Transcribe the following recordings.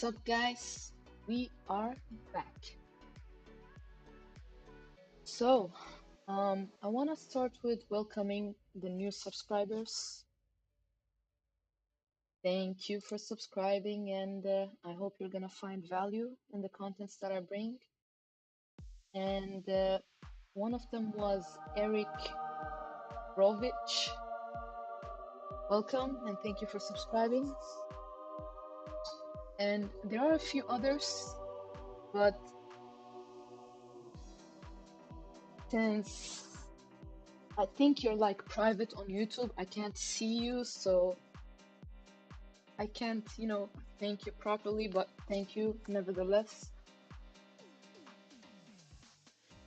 What's up, guys? We are back. So, I want to start with welcoming the new subscribers. Thank you for subscribing, and I hope you're gonna find value in the contents that I bring. And one of them was Eric Rovich. Welcome, and thank you for subscribing. And there are a few others, but since I think you're like private on YouTube, I can't see you, so I can't, thank you properly, but thank you nevertheless.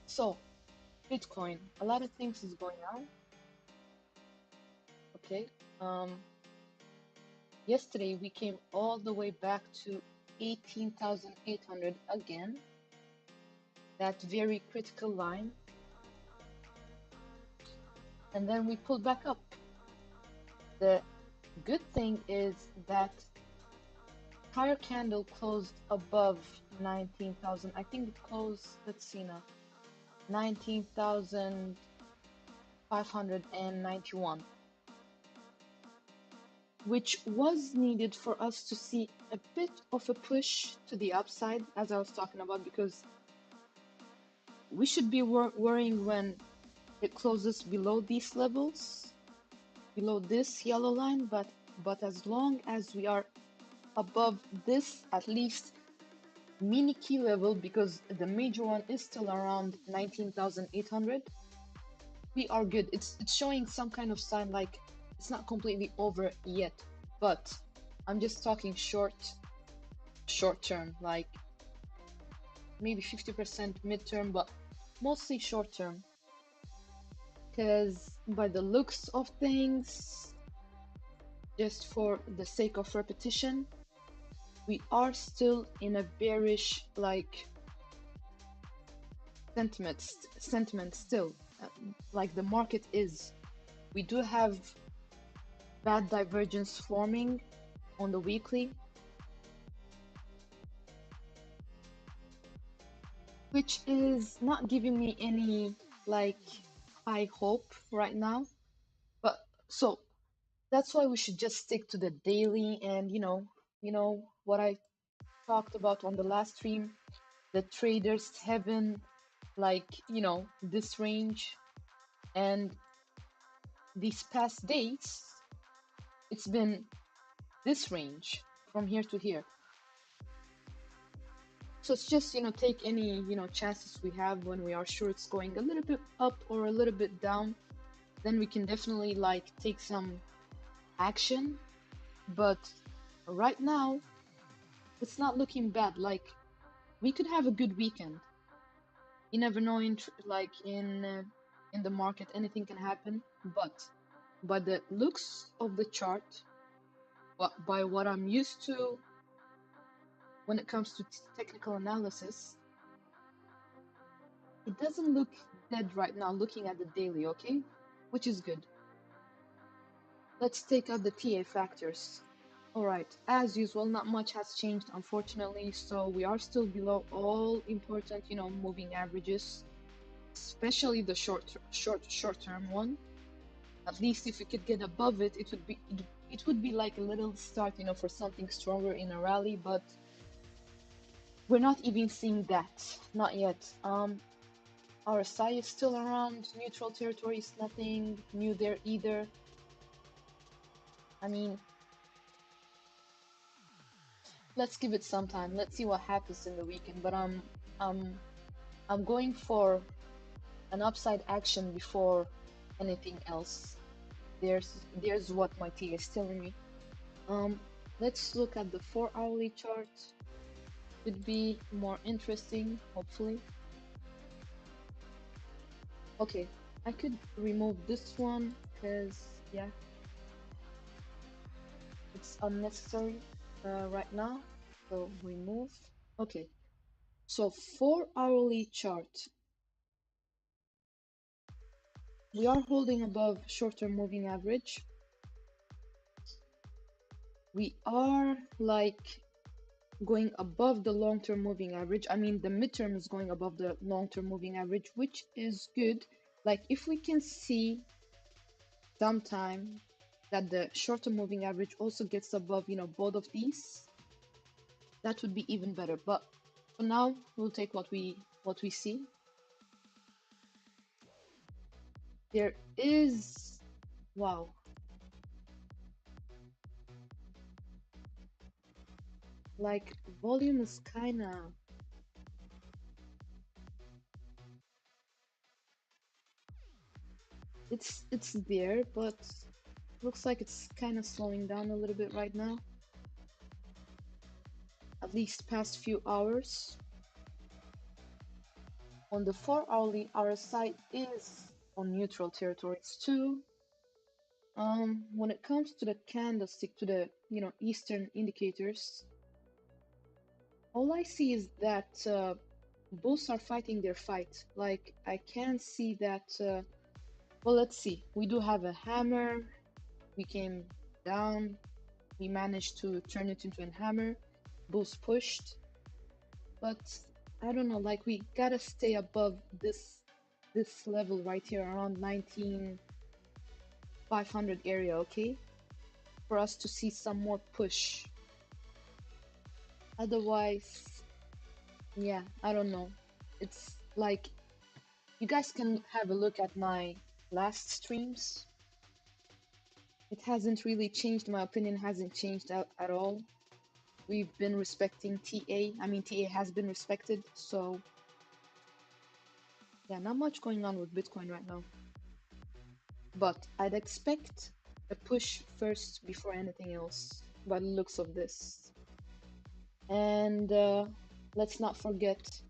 So, Bitcoin, a lot of things is going on. Okay. Yesterday we came all the way back to 18,800 again. That very critical line. And then we pulled back up. The good thing is that prior candle closed above 19,000. I think it closed, let's see now, 19,591, which was needed for us to see a bit of a push to the upside, as I was talking about, because we should be worrying when it closes below these levels, below this yellow line, but as long as we are above this, at least mini key level, because the major one is still around 19,800, we are good. It's showing some kind of sign, like it's not completely over yet, but I'm just talking short term, like maybe 50% midterm, but mostly short term, because by the looks of things, just for the sake of repetition, we are still in a bearish sentiment still, like the market is. We do have bad divergence forming on the weekly, which is not giving me any high hope right now. But so that's why we should just stick to the daily, and you know what I talked about on the last stream, the traders heaven, this range. And these past days it's been this range from here to here. So it's just, take any, chances we have when we are sure it's going a little bit up or a little bit down, then we can definitely take some action. But right now, it's not looking bad. Like, we could have a good weekend. You never know, in the market, anything can happen. But by the looks of the chart, by what I'm used to when it comes to technical analysis, it doesn't look dead right now looking at the daily, okay? Which is good. Let's take out the TA factors. Alright, as usual, not much has changed, unfortunately, so we are still below all important, moving averages, especially the short-term one. At least if we could get above it, it would be like a little start, for something stronger in a rally, but we're not even seeing that, not yet. RSI is still around neutral territories, nothing new there either. I mean, let's give it some time. Let's see what happens in the weekend. But I'm going for an upside action before anything else. There's what my TA is telling me. Let's look at the 4-hourly chart. Could be more interesting, hopefully. Okay, I could remove this one because, yeah, it's unnecessary right now. So remove. Okay, so 4-hourly chart. We are holding above short-term moving average. We are going above the long-term moving average. I mean, the midterm is going above the long-term moving average, which is good. Like if we can see sometime that the short-term moving average also gets above, both of these, that would be even better. But for now, we'll take what we see. There is, wow, like volume is kind of, it's there, but looks like it's kind of slowing down a little bit right now, at least past few hours. On the 4 hourly, RSI is on neutral territories too. When it comes to the candlestick, to the Eastern indicators, all I see is that both are fighting their fight. Like I can see that. Well, let's see. We do have a hammer. We came down. We managed to turn it into a hammer. Both pushed, but I don't know. Like we gotta stay above this level right here around 19,500 area, okay? For us to see some more push. Otherwise, yeah, I don't know. It's like you guys can have a look at my last streams. It hasn't really changed. My opinion hasn't changed at all. We've been respecting TA. I mean, TA has been respected. So yeah, not much going on with Bitcoin right now. But I'd expect a push first before anything else by the looks of this. And let's not forget,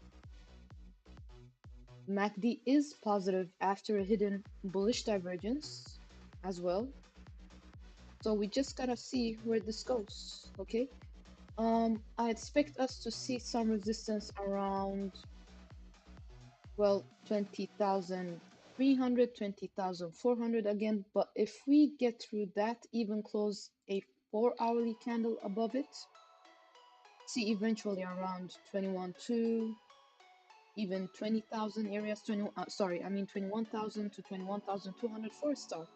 MACD is positive after a hidden bullish divergence as well. So we just gotta see where this goes, okay? I expect us to see some resistance around, well, 20,300, 20,400 again. But if we get through that, even close a 4 hourly candle above it, see eventually around 21.2, even 20,000 areas, 21,000 to 21,200 for a start.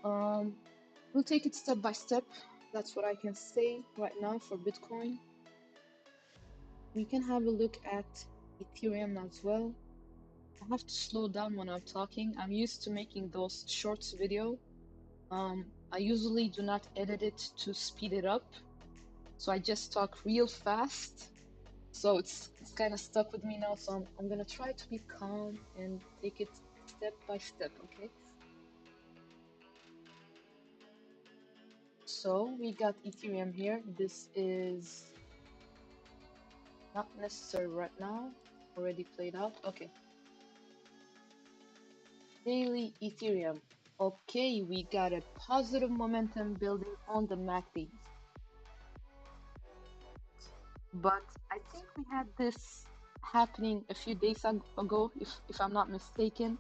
We'll take it step by step. That's what I can say right now for Bitcoin. We can have a look at Ethereum as well. I have to slow down when I'm talking. I'm used to making those shorts video. I usually do not edit it to speed it up. So I just talk real fast. So it's kind of stuck with me now. So I'm gonna try to be calm and take it step by step, okay? So we got Ethereum here. This is not necessary right now. Already played out. Okay. Daily Ethereum. Okay, we got a positive momentum building on the MACD. But I think we had this happening a few days ago, if I'm not mistaken.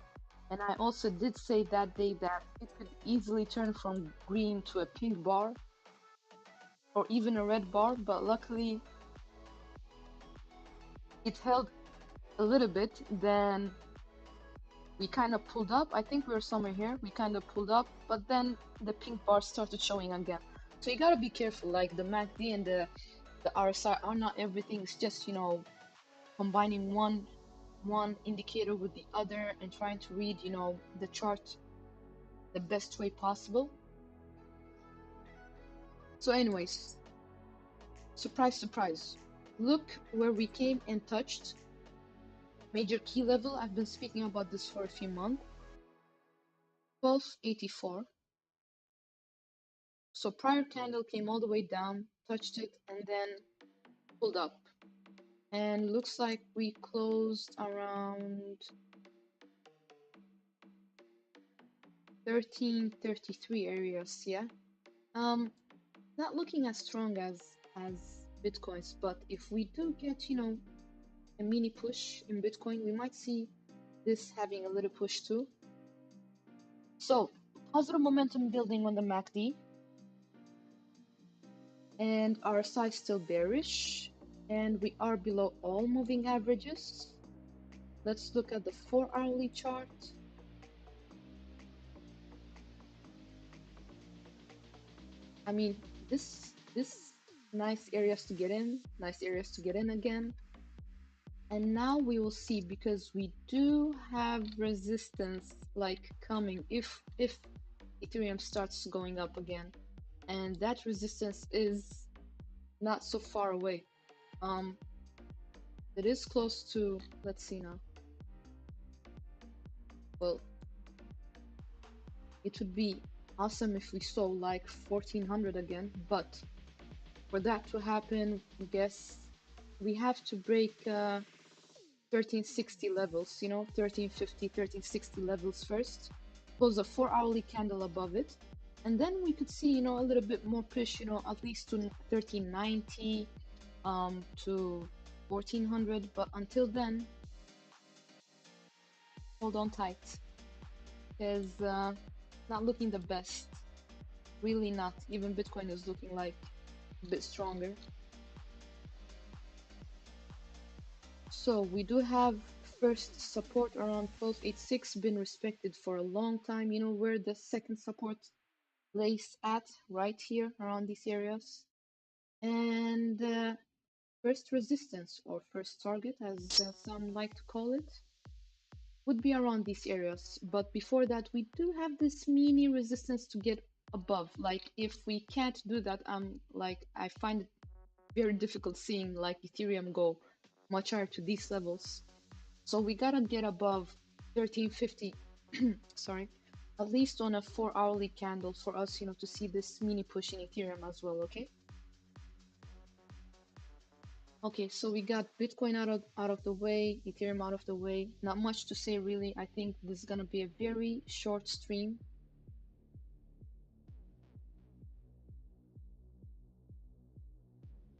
And I also did say that day that it could easily turn from green to a pink bar or even a red bar, but luckily it held a little bit. Then we kind of pulled up. I think we were somewhere here. We kind of pulled up, but then the pink bar started showing again. So you gotta be careful. Like the MACD and the RSI are not everything. It's just combining one indicator with the other and trying to read the chart the best way possible. So anyways, surprise surprise, look where we came and touched major key level. I've been speaking about this for a few months. 1284. So prior candle came all the way down, touched it, and then pulled up, and looks like we closed around 1333 areas. Yeah, not looking as strong as Bitcoin's, but if we do get a mini push in Bitcoin, we might see this having a little push too. So positive momentum building on the MACD. and our size still bearish, and we are below all moving averages. Let's look at the 4-hourly chart. I mean, this nice areas to get in, nice areas to get in again. And now we will see, because we do have resistance like coming if Ethereum starts going up again, and that resistance is not so far away. It is close to, let's see now. Well, it would be awesome if we saw like 1400 again, but for that to happen, I guess we have to break 1360 levels, you know, 1350, 1360 levels first, close a 4-hourly candle above it, and then we could see, you know, a little bit more push, you know, at least to 1390 to 1400. But until then, hold on tight, because not looking the best, really not. Even Bitcoin is looking like a bit stronger. So we do have first support around 1286, been respected for a long time. You know where the second support lays at, right here around these areas. And first resistance, or first target as some like to call it, would be around these areas. But before that, we do have this mini resistance to get above. Like if we can't do that, I find it very difficult seeing like Ethereum go much higher to these levels. So we gotta get above 1350, sorry, at least on a 4-hourly candle for us, you know, to see this mini push in Ethereum as well, okay? Okay, so we got Bitcoin out of the way, Ethereum out of the way. Not much to say really. I think this is gonna be a very short stream.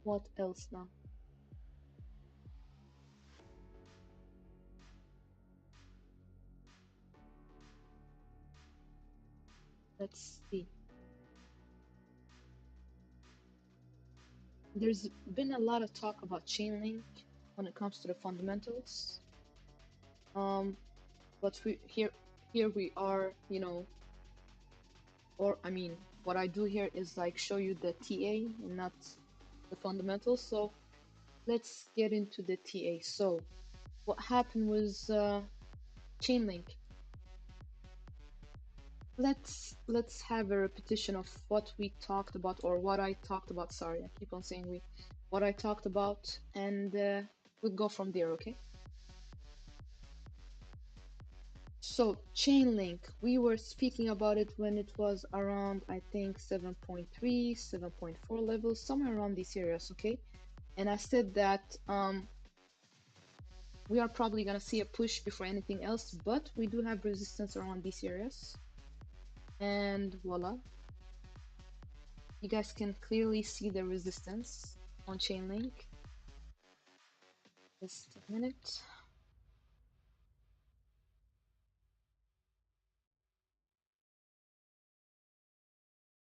What else now? Let's see. There's been a lot of talk about Chainlink when it comes to the fundamentals. But here we are, you know, or I mean, what I do here is like show you the TA and not the fundamentals. So let's get into the TA. So what happened was Chainlink. Let's have a repetition of what we talked about, or what I talked about. Sorry, I keep on saying we. What I talked about, and we'll go from there, okay? So Chainlink, we were speaking about it when it was around, I think 7.3, 7.4 levels, somewhere around these areas, okay? And I said that we are probably gonna see a push before anything else, but we do have resistance around these areas. And voila, you guys can clearly see the resistance on Chainlink. Just a minute.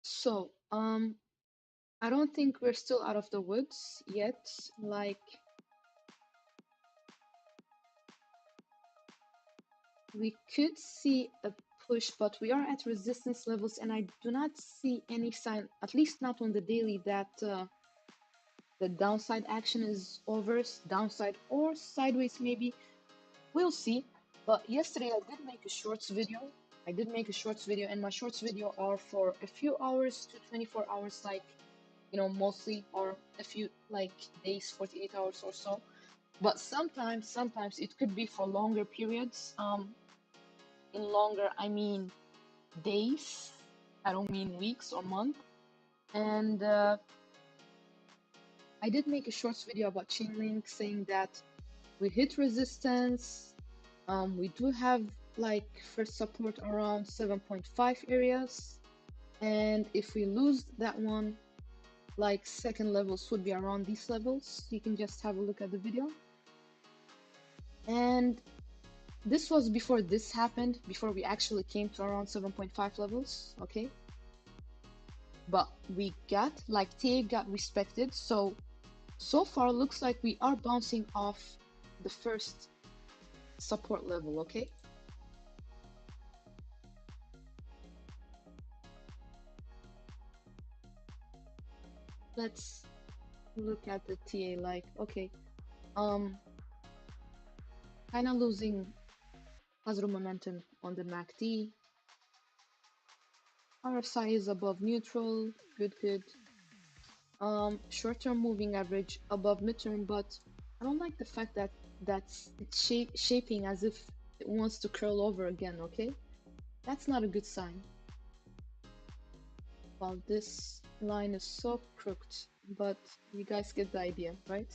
So I don't think we're still out of the woods yet. Like, we could see a push, but we are at resistance levels, and I do not see any sign, at least not on the daily, that the downside action is over. Downside or sideways maybe, we'll see. But yesterday I did make a shorts video. And my shorts video are for a few hours to 24 hours, like, you know, mostly, or a few like days, 48 hours or so. But sometimes it could be for longer periods. In longer, I mean days. I don't mean weeks or months. And I did make a shorts video about Chainlink, saying that we hit resistance. We do have like first support around 7.5 areas, and if we lose that one, like second levels would be around these levels. You can just have a look at the video. And this was before this happened, before we actually came to around 7.5 levels, okay? but we got, like, TA got respected. So far looks like we are bouncing off the first support level. Okay, let's look at the TA. Like, okay, um kind of losing positive momentum on the MACD. RSI is above neutral. Good. Short-term moving average above midterm, but I don't like the fact that it's shaping as if it wants to curl over again. Okay, that's not a good sign. Well, this line is so crooked, but you guys get the idea, right?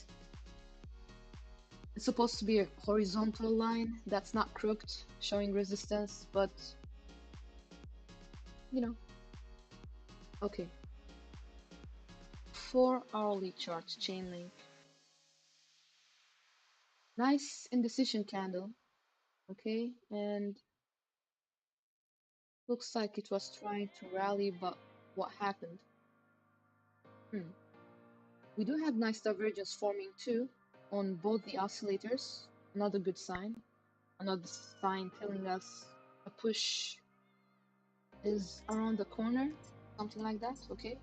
It's supposed to be a horizontal line that's not crooked, showing resistance, but you know. Okay, 4 hourly chart, chain link. Nice indecision candle, okay, and looks like it was trying to rally, but what happened? We do have nice divergence forming too on both the oscillators. Another good sign. Another sign telling us a push is around the corner, something like that. Okay.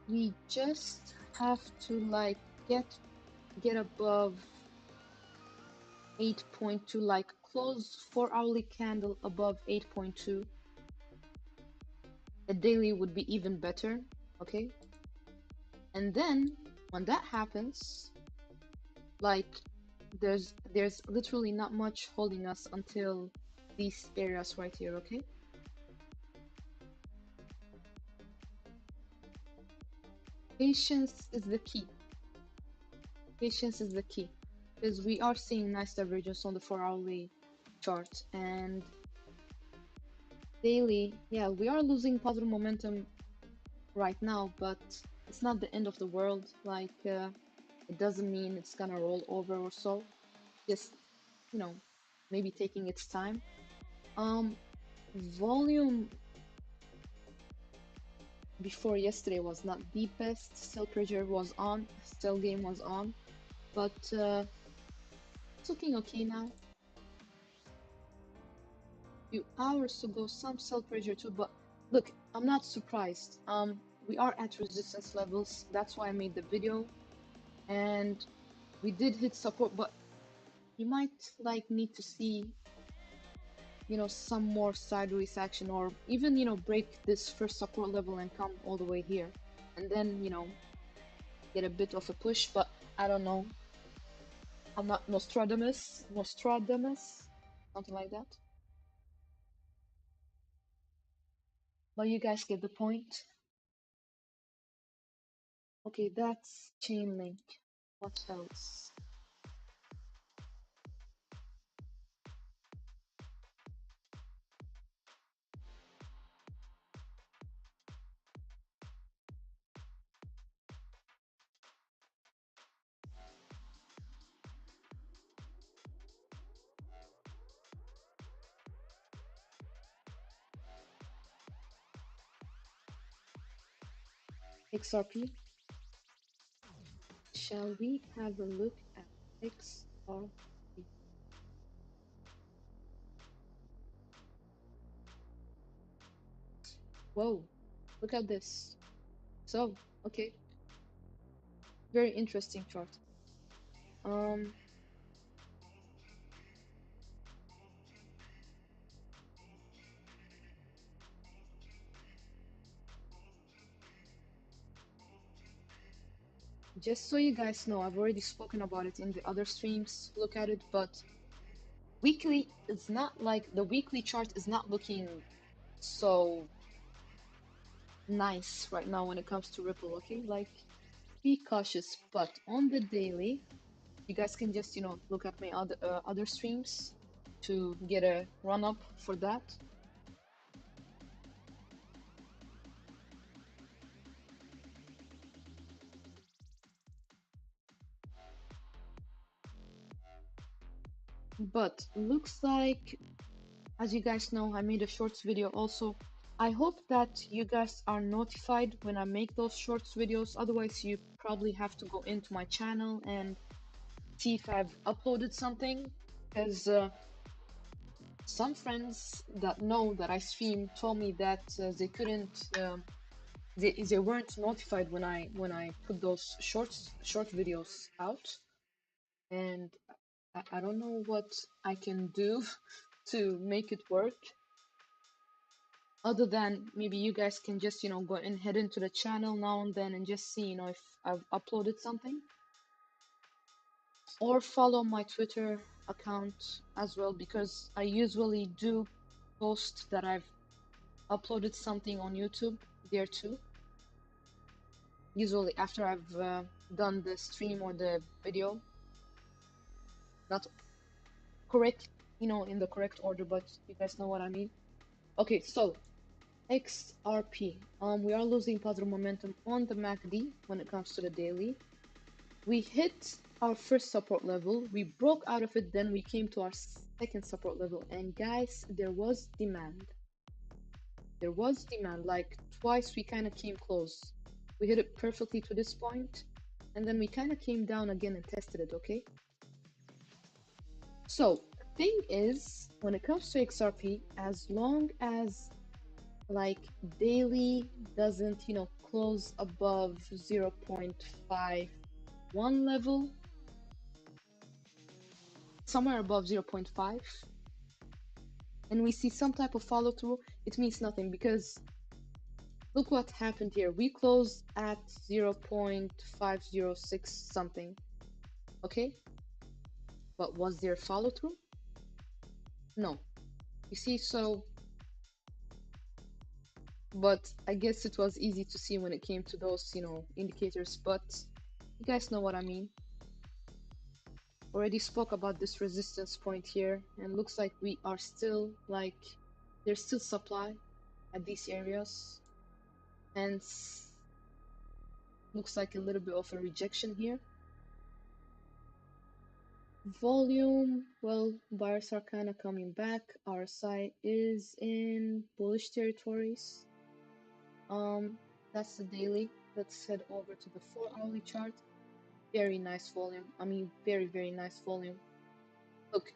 We just have to like get above 8.2, like close 4 hourly candle above 8.2. A daily would be even better. Okay. And then when that happens, like there's literally not much holding us until these areas right here. Okay, patience is the key. Patience is the key, because we are seeing nice divergence on the 4 hourly chart, and daily, yeah, we are losing positive momentum right now, but it's not the end of the world. Like, it doesn't mean it's gonna roll over or so. Just, you know, maybe taking its time. Volume before yesterday was not the best. Still pressure was on, still game was on, but it's looking okay now. Few hours to go, some sell pressure too, but look, I'm not surprised. We are at resistance levels, that's why I made the video, and we did hit support, but you might like need to see, you know, some more sideways action, or even, you know, break this first support level and come all the way here, and then, you know, get a bit of a push. But I don't know, I'm not Nostradamus, something like that. But you guys get the point. Okay, that's chain link. What else? XRP. Shall we have a look at XRP? Whoa, look at this. So, okay, very interesting chart. Um, just so you guys know, I've already spoken about it in the other streams. Look at it, but weekly is not like the weekly chart is not looking so nice right now when it comes to Ripple. Okay, like be cautious. But on the daily, you guys can just, you know, look at my other streams to get a run up for that. But looks like, as you guys know, I made a shorts video also I hope that you guys are notified when I make those shorts videos. Otherwise, you probably have to go into my channel and see if I've uploaded something. Because some friends that know that I stream told me that they couldn't, they weren't notified when I put those short videos out, and I don't know what I can do to make it work. Other than maybe you guys can just, go and head into the channel now and then and just see, if I've uploaded something. Or follow my Twitter account as well, because I usually do post that I've uploaded something on YouTube there too. Usually after I've done the stream or the video. Not correct, in the correct order, but you guys know what I mean. Okay, so XRP. We are losing positive momentum on the MACD when it comes to the daily. We hit our first support level, we broke out of it, then we came to our second support level, and guys, there was demand. There was demand, like twice we kind of came close. We hit it perfectly to this point, and then we kind of came down again and tested it, okay? So, thing is, when it comes to XRP, as long as like daily doesn't, close above 0.51 level, somewhere above 0.5, and we see some type of follow through, it means nothing, because look what happened here. We closed at 0.506 something, okay? But was there follow through? No. You see, so, but I guess it was easy to see when it came to those, indicators, but you guys know what I mean. Already spoke about this resistance point here, and looks like we are still, like, there's still supply at these areas, hence looks like a little bit of a rejection here. Volume, well, buyers are kind of coming back. RSI is in bullish territories. That's the daily. Let's head over to the 4-hourly chart. Very nice volume. I mean, very, very nice volume. Look,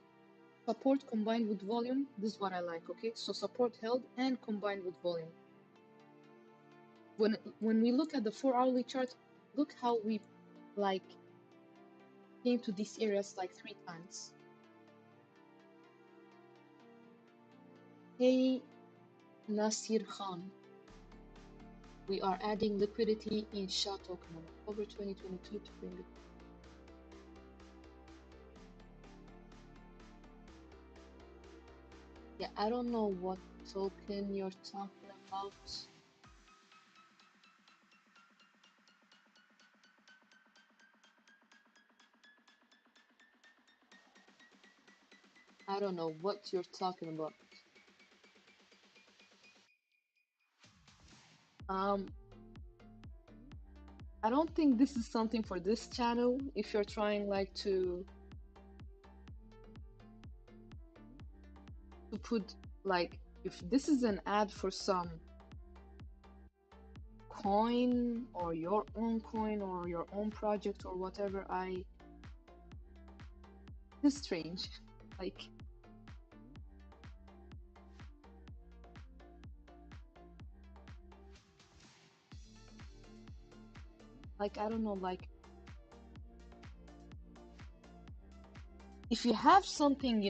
support combined with volume. This is what I like, okay? So support held and combined with volume. When we look at the 4-hourly chart, look how we, like, came to these areas like 3 times. Hey, Nasir Khan. We are adding liquidity in SHA token on October 2022 to bring it. Yeah, I don't know what token you're talking about. I don't know what you're talking about. I don't think this is something for this channel. If you're trying like to put, like, if this is an ad for some coin or your own coin or your own project or whatever, it's strange. Like, I don't know, like, if you have something,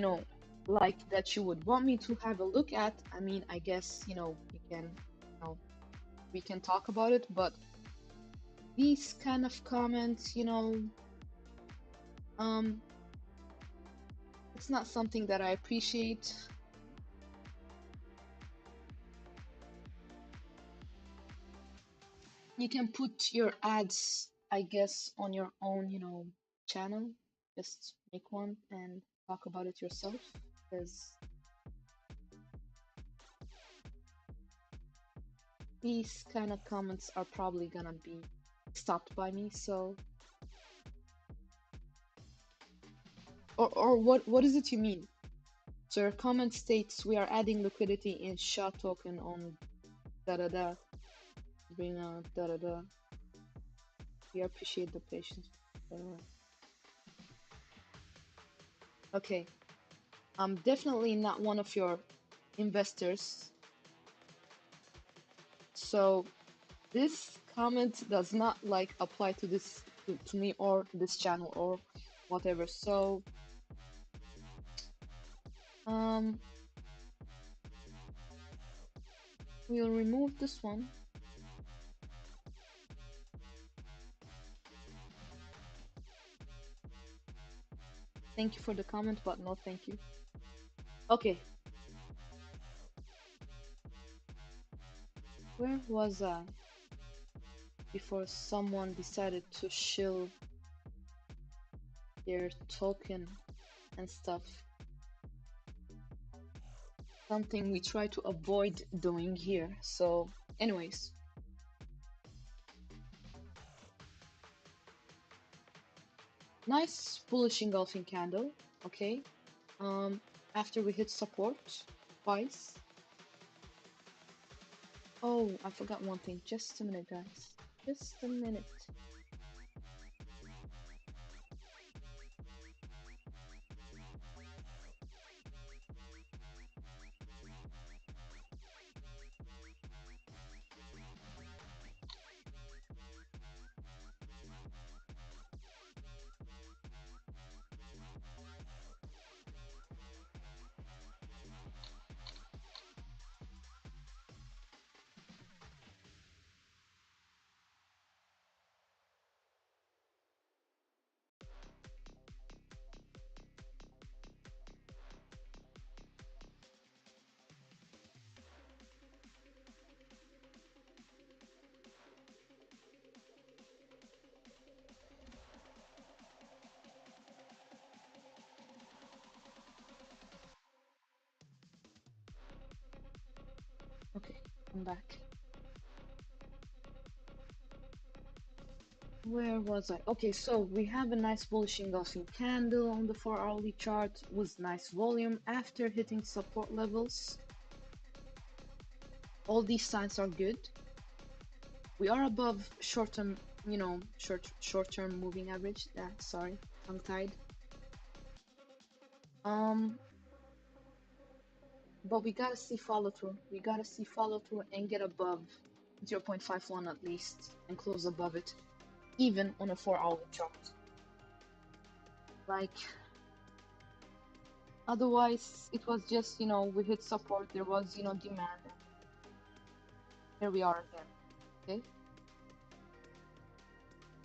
like that you would want me to have a look at, I mean, I guess, you can, we can talk about it, but these kind of comments, it's not something that I appreciate. You can put your ads, I guess, on your own, channel. Just make one and talk about it yourself, because these kind of comments are probably gonna be stopped by me. So, or what is it you mean? So your comment states we are adding liquidity in SHA token on Da da da. Sabrina, da da da. We appreciate the patience. Okay, I'm definitely not one of your investors, so this comment does not like apply to this to me or this channel or whatever. So um we'll remove this one. Thank you for the comment, but no thank you. Okay, where was I before someone decided to shill their token and stuff? Something we try to avoid doing here. So anyways, nice bullish engulfing candle. Okay, after we hit support twice. Oh, I forgot one thing. Just a minute, guys. Just a minute. Okay, I'm back. Where was I? Okay, so we have a nice bullish engulfing candle on the 4-hourly chart with nice volume after hitting support levels. All these signs are good. We are above short-term, short-term moving average. Sorry, tongue-tied. But we gotta see follow through. We gotta see follow through and get above 0.51 at least and close above it, even on a 4-hourly chart. Like, otherwise, it was just, we hit support, there was, demand. Here we are again, okay?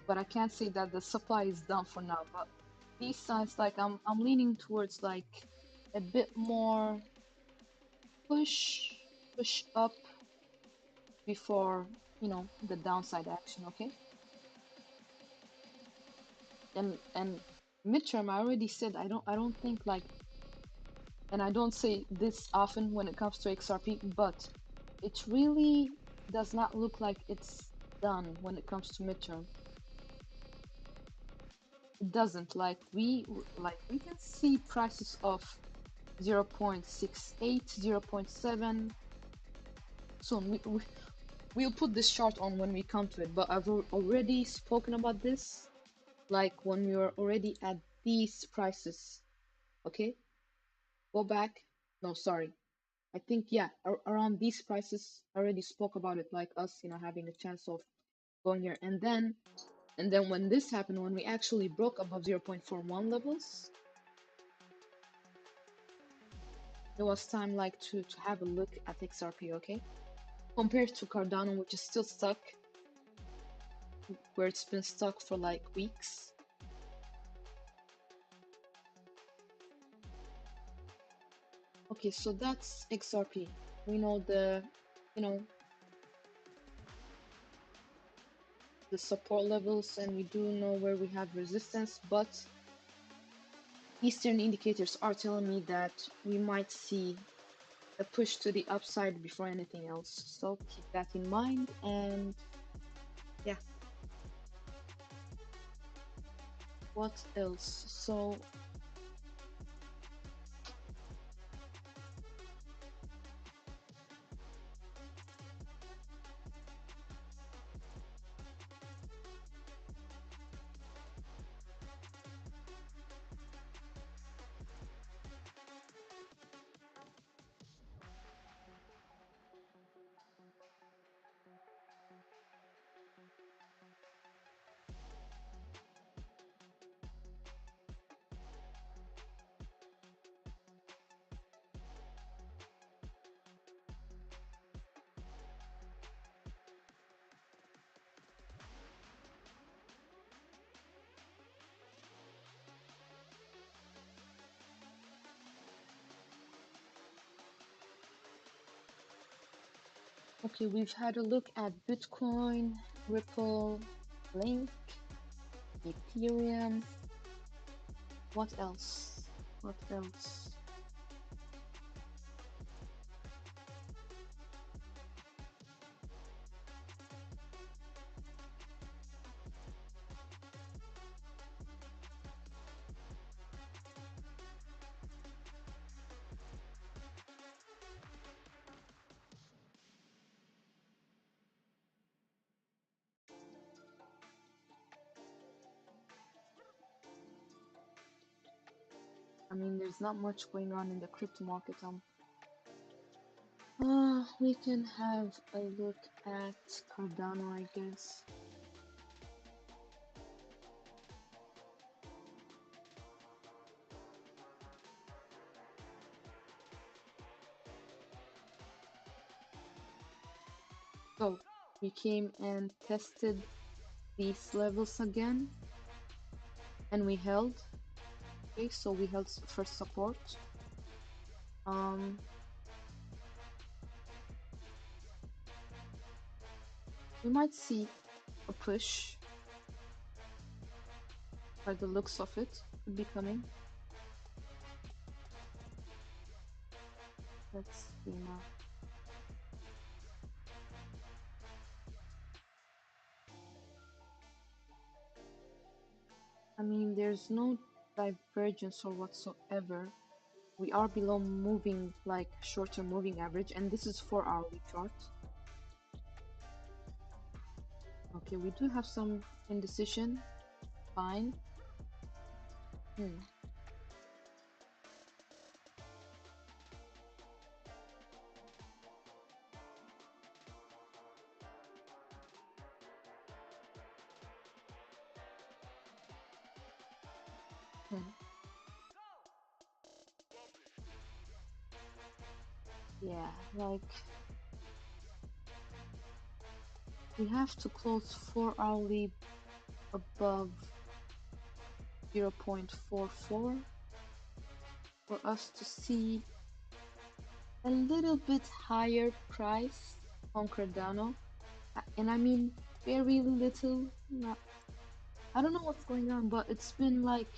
But I can't say that the supply is done for now. But these signs, like, I'm leaning towards like a bit more push up before, the downside action, okay? And midterm, I already said I don't think like, and I don't say this often when it comes to XRP, but it really does not look like it's done when it comes to midterm. It doesn't. Like we can see prices of 0.68, 0.7 soon. We'll put this chart on when we come to it, but I've already spoken about this, like when we were already at these prices. Okay, go back. No, sorry. I think, yeah, around these prices, I already spoke about it, like us, having a chance of going here. And then when this happened, when we actually broke above 0.41 levels, it was time like to have a look at XRP, okay? Compared to Cardano, which is still stuck, where it's been stuck for like weeks. Okay, so that's XRP. We know the support levels, and we do know where we have resistance, but Eastern indicators are telling me that we might see a push to the upside before anything else. So keep that in mind, and yeah. What else? So Okay, we've had a look at Bitcoin, Ripple, Link, Ethereum. What else? What else? I mean, there's not much going on in the crypto market. We can have a look at Cardano, I guess. So we came and tested these levels again, and we held. Okay, so we held for support. We might see a push by the looks of it. Could be coming. Let's see now. I mean, there's no divergence or whatsoever. We are below moving, like shorter moving average, and this is 4-hourly chart. Okay, we do have some indecision. Fine. Yeah, like we have to close 4-hourly above 0.44 for us to see a little bit higher price on Cardano. And I mean very little. Not, I don't know what's going on, but it's been like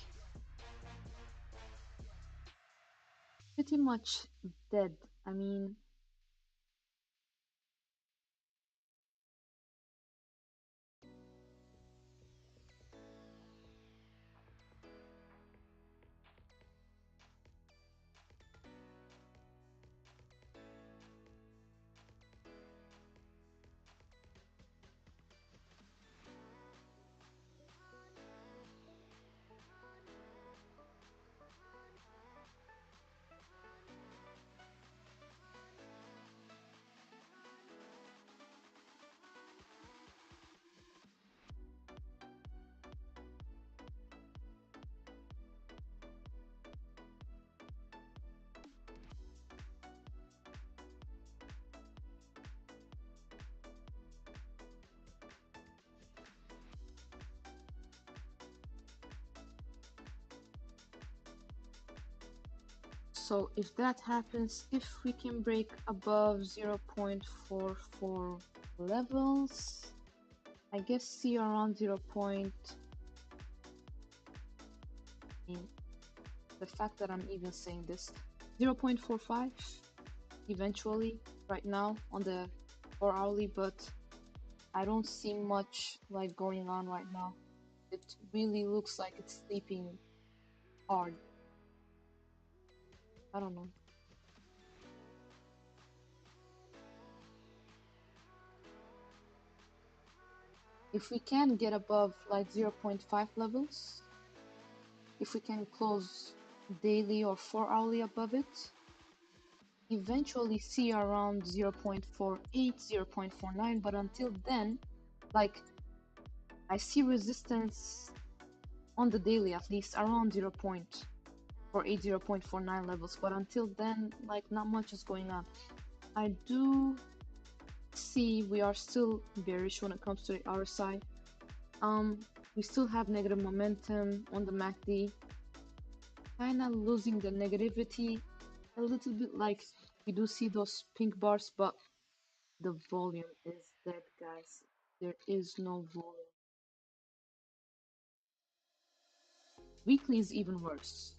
pretty much dead. I mean, so if that happens, if we can break above 0.44 levels, I guess see around 0. The fact that I'm even saying this, 0.45 eventually right now on the 4-hourly, but I don't see much like going on right now. It really looks like it's sleeping hard. I don't know. If we can get above like 0.5 levels, if we can close daily or 4-hourly above it, eventually see around 0.48, 0.49, but until then, like I see resistance on the daily at least around 0.48, 0.49 levels, but until then, like not much is going on. I do see we are still bearish when it comes to the RSI. We still have negative momentum on the MACD, kind of losing the negativity a little bit, like we do see those pink bars, but The volume is dead, guys. There is no volume. Weekly is even worse.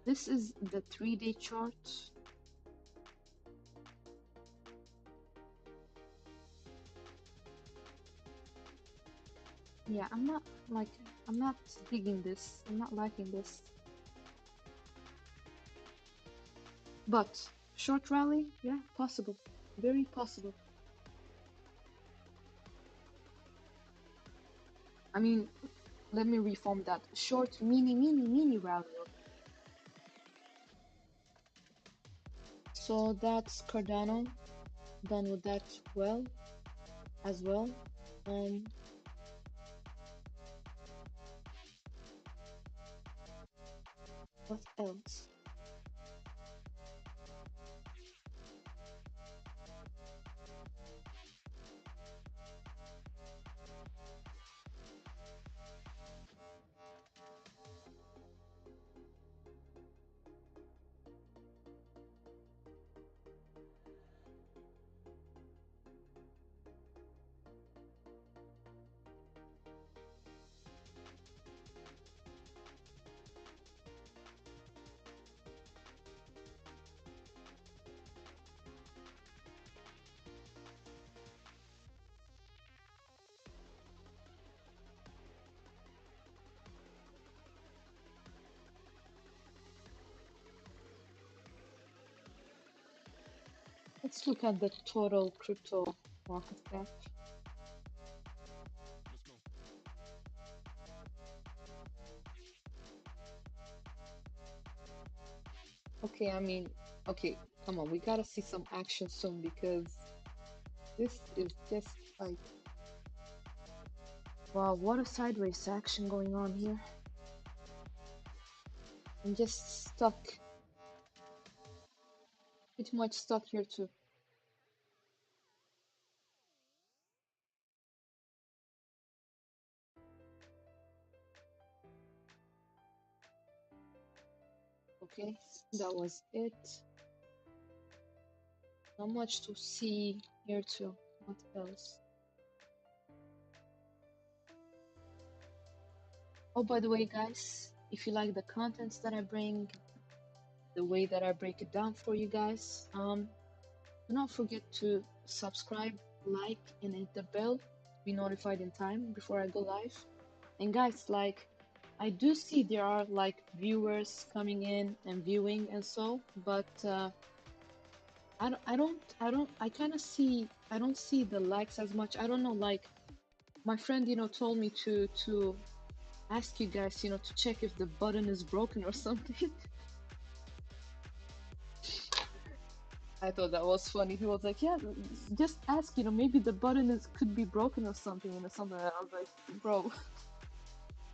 This is the 3-day chart. Yeah, I'm not digging this. I'm not liking this. But short rally, yeah, possible. Very possible. I mean, let me reform that. Short, mini rally. So that's Cardano. Done with that well, as well. What else? Let's look at the total crypto market cap. Okay, I mean, okay, come on, we gotta see some action soon because this is just like, wow, what a sideways action going on here. I'm just stuck, pretty much stuck here too. Okay, that was it. Not much to see here too. What else? Oh, by the way, guys, if you like the contents that I bring, the way that I break it down for you guys, do not forget to subscribe, like, and hit the bell to be notified in time before I go live. And guys, like, I do see there are like viewers coming in and viewing and so, but I kind of see, I don't see the likes as much. I don't know, like, my friend, told me to ask you guys, to check if the button is broken or something. I thought that was funny. He was like, "Yeah, just ask. Maybe the button could be broken or something, something." I was like, "Bro,"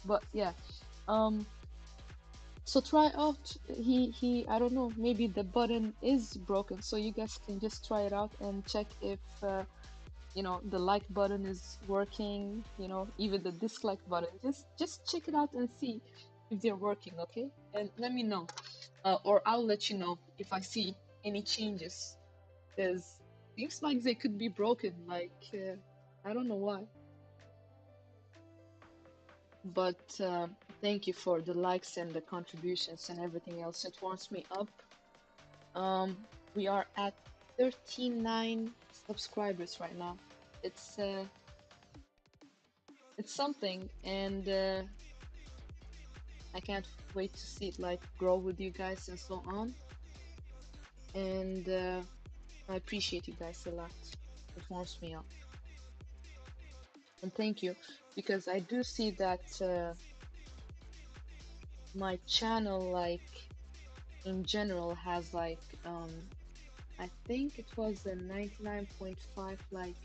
but yeah. So try out. I don't know. Maybe the button is broken, so you guys can just try it out and check if the like button is working. Even the dislike button. Just check it out and see if they're working. Okay, and let me know, or I'll let you know if I see any changes. Because seems like they could be broken. Like, I don't know why. But thank you for the likes and the contributions and everything else. It warms me up. We are at 39 subscribers right now. It's something, and I can't wait to see it like grow with you guys and so on. And I appreciate you guys a lot. It warms me up. And thank you, because I do see that my channel, like, in general has like I think it was a 99.5 like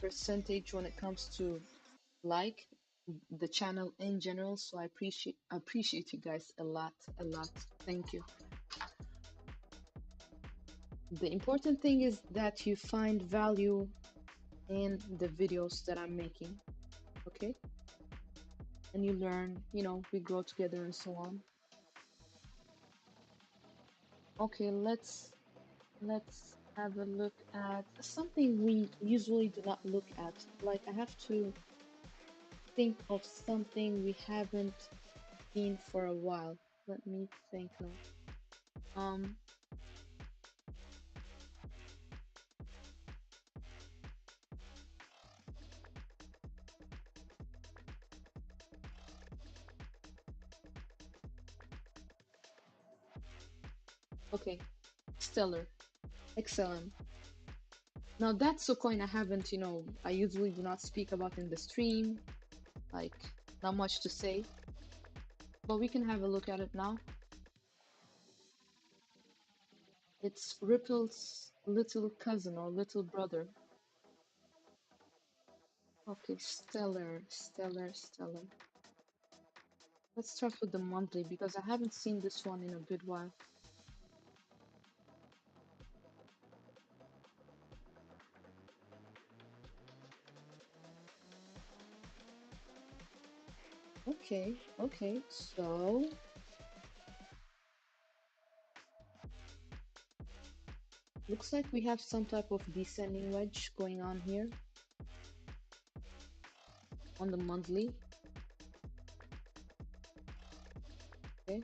percentage when it comes to like the channel in general. So I appreciate you guys a lot. Thank you. The important thing is that you find value in the videos that I'm making, okay? And you learn, we grow together and so on. Okay, let's have a look at something we usually do not look at. Like I have to think of something we haven't seen for a while. Let me think now. Um, okay, Stellar, XLM. Now that's a coin I haven't, I usually do not speak about in the stream. Like, not much to say, but we can have a look at it now. It's Ripple's little cousin or little brother. Okay, stellar. Let's start with the monthly because I haven't seen this one in a good while. Okay, so looks like we have some type of descending wedge going on here on the monthly. Okay.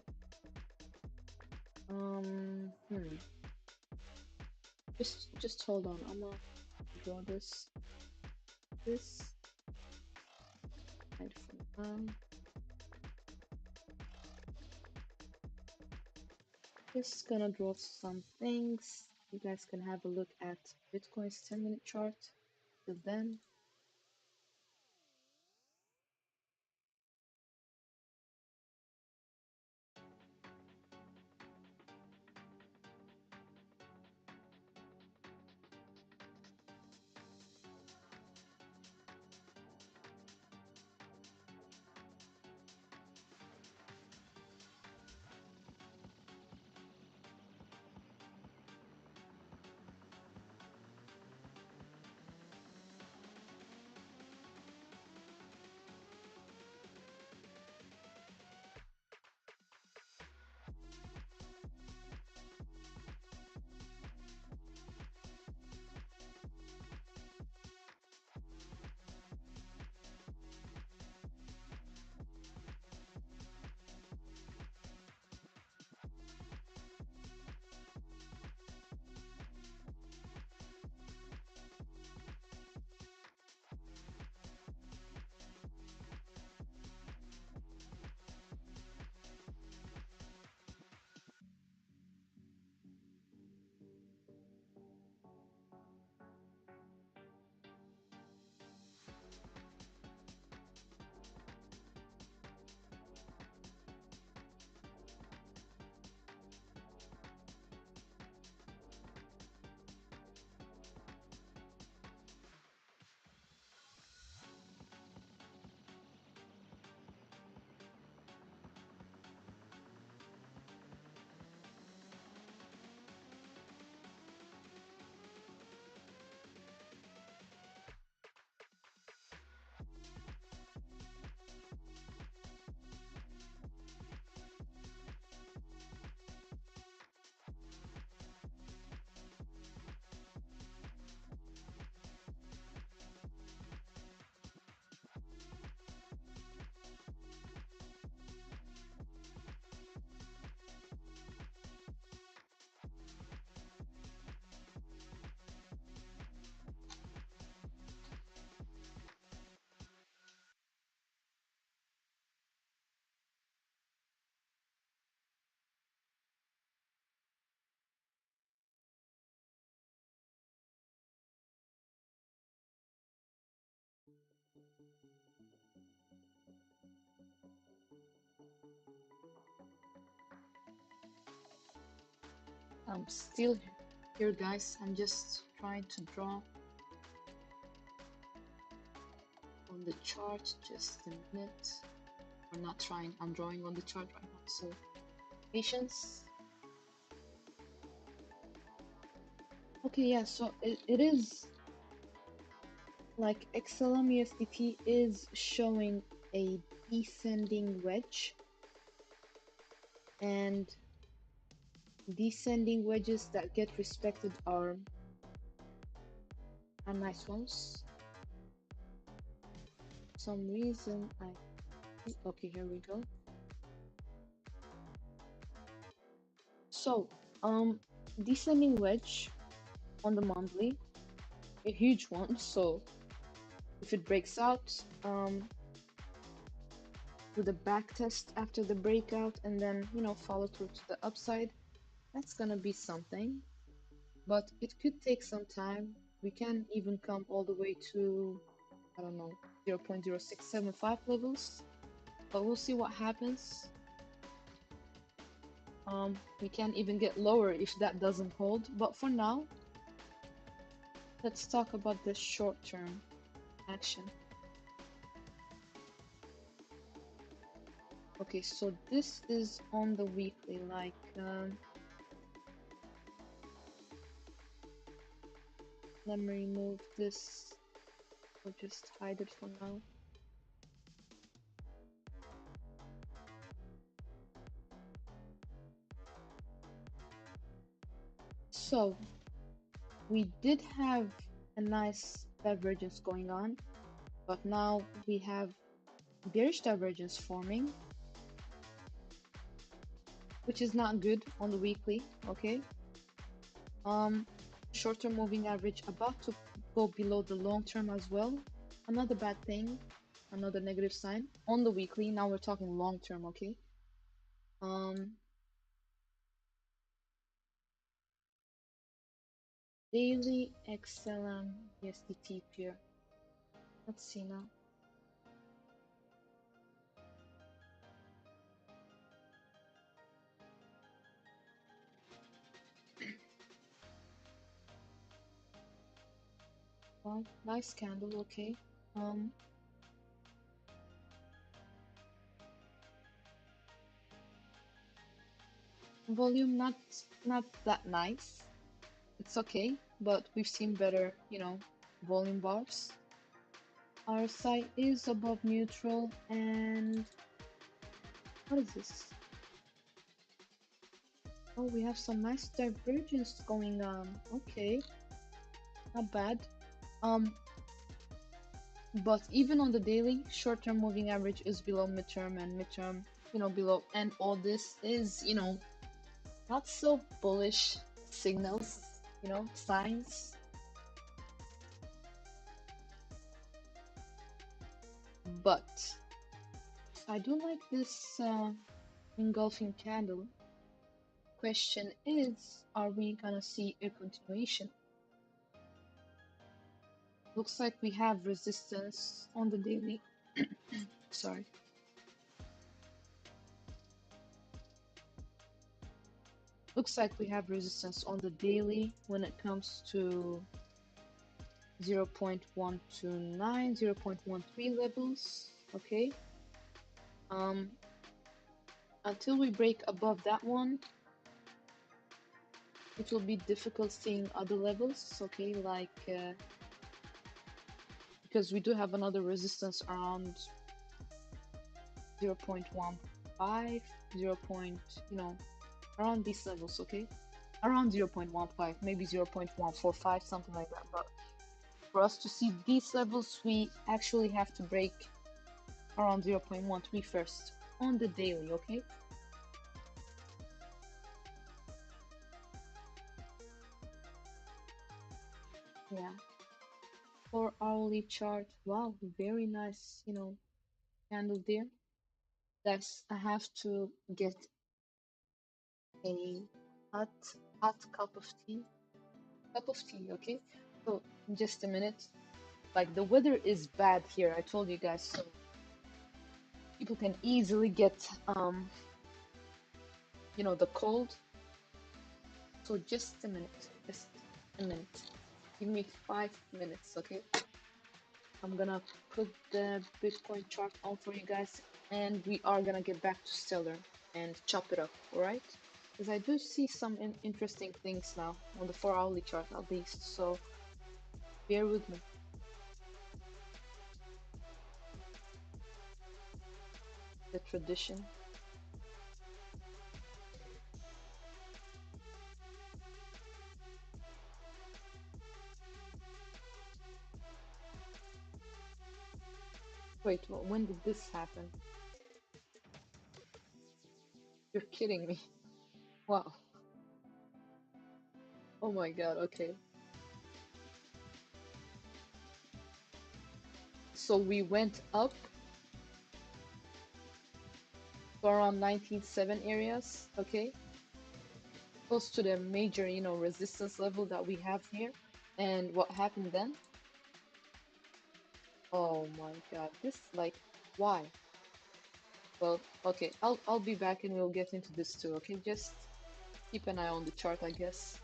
Hmm. Just hold on. I'm gonna draw this. Right for now. Just gonna draw some things. You guys can have a look at Bitcoin's 10-minute chart. Till then. I'm still here, guys. I'm just trying to draw on the chart. Just a minute. I'm not trying. I'm drawing on the chart right now. So patience. Okay, yeah. So it is like XLM USDT is showing a descending wedge, and descending wedges that get respected are nice ones. For some reason okay, here we go. So descending wedge on the monthly, a huge one. So if it breaks out, do the back test after the breakout and then, you know, follow through to the upside, that's gonna be something. But it could take some time. We can even come all the way to, I don't know, 0.0675 levels, but we'll see what happens. We can even get lower if that doesn't hold, but for now, let's talk about the short-term action. Okay, so this is on the weekly, like, let me remove this, or just hide it for now. So, we did have a nice divergence going on, but now we have bearish divergence forming, which is not good on the weekly, okay? Short-term moving average about to go below the long-term as well. Another bad thing, another negative sign on the weekly. Now we're talking long-term, okay? Daily XLM USDT pair. Let's see now. Well, nice candle, okay. Volume not that nice. It's okay, but we've seen better, you know, volume bars. RSI is above neutral, and what is this? Oh, we have some nice divergence going on. Okay, not bad. But even on the daily, short-term moving average is below midterm, and midterm, you know, below, and all this is, you know, not so bullish signals, you know, signs. But I do like this engulfing candle. Question is, are we gonna see a continuation? Looks like we have resistance on the daily. Sorry. Looks like we have resistance on the daily when it comes to 0.129, 0.13 levels. Okay. Until we break above that one, it will be difficult seeing other levels. Okay, like because we do have another resistance around 0.15, 0. You know, around these levels. Okay, around 0.15, maybe 0.145, something like that. But for us to see these levels, we actually have to break around 0.13 first on the daily. Okay. Yeah. For hourly chart, wow, very nice, you know, candle there. Guys, I have to get a hot cup of tea, okay? So in just a minute. Like the weather is bad here, I told you guys, so people can easily get you know, the cold. So just a minute, just a minute. Give me 5 minutes, okay? I'm gonna put the Bitcoin chart on for you guys, and we are gonna get back to Stellar and chop it up, alright? Because I do see some interesting things now on the 4-hourly chart at least, so bear with me. The tradition. Wait, when did this happen? You're kidding me. Wow. Oh my God, okay. So we went up to around 19.7 areas, okay? Close to the major, resistance level that we have here. And what happened then? Oh my God, this like why? Well, okay, I'll be back and we'll get into this too, okay? Just keep an eye on the chart, I guess.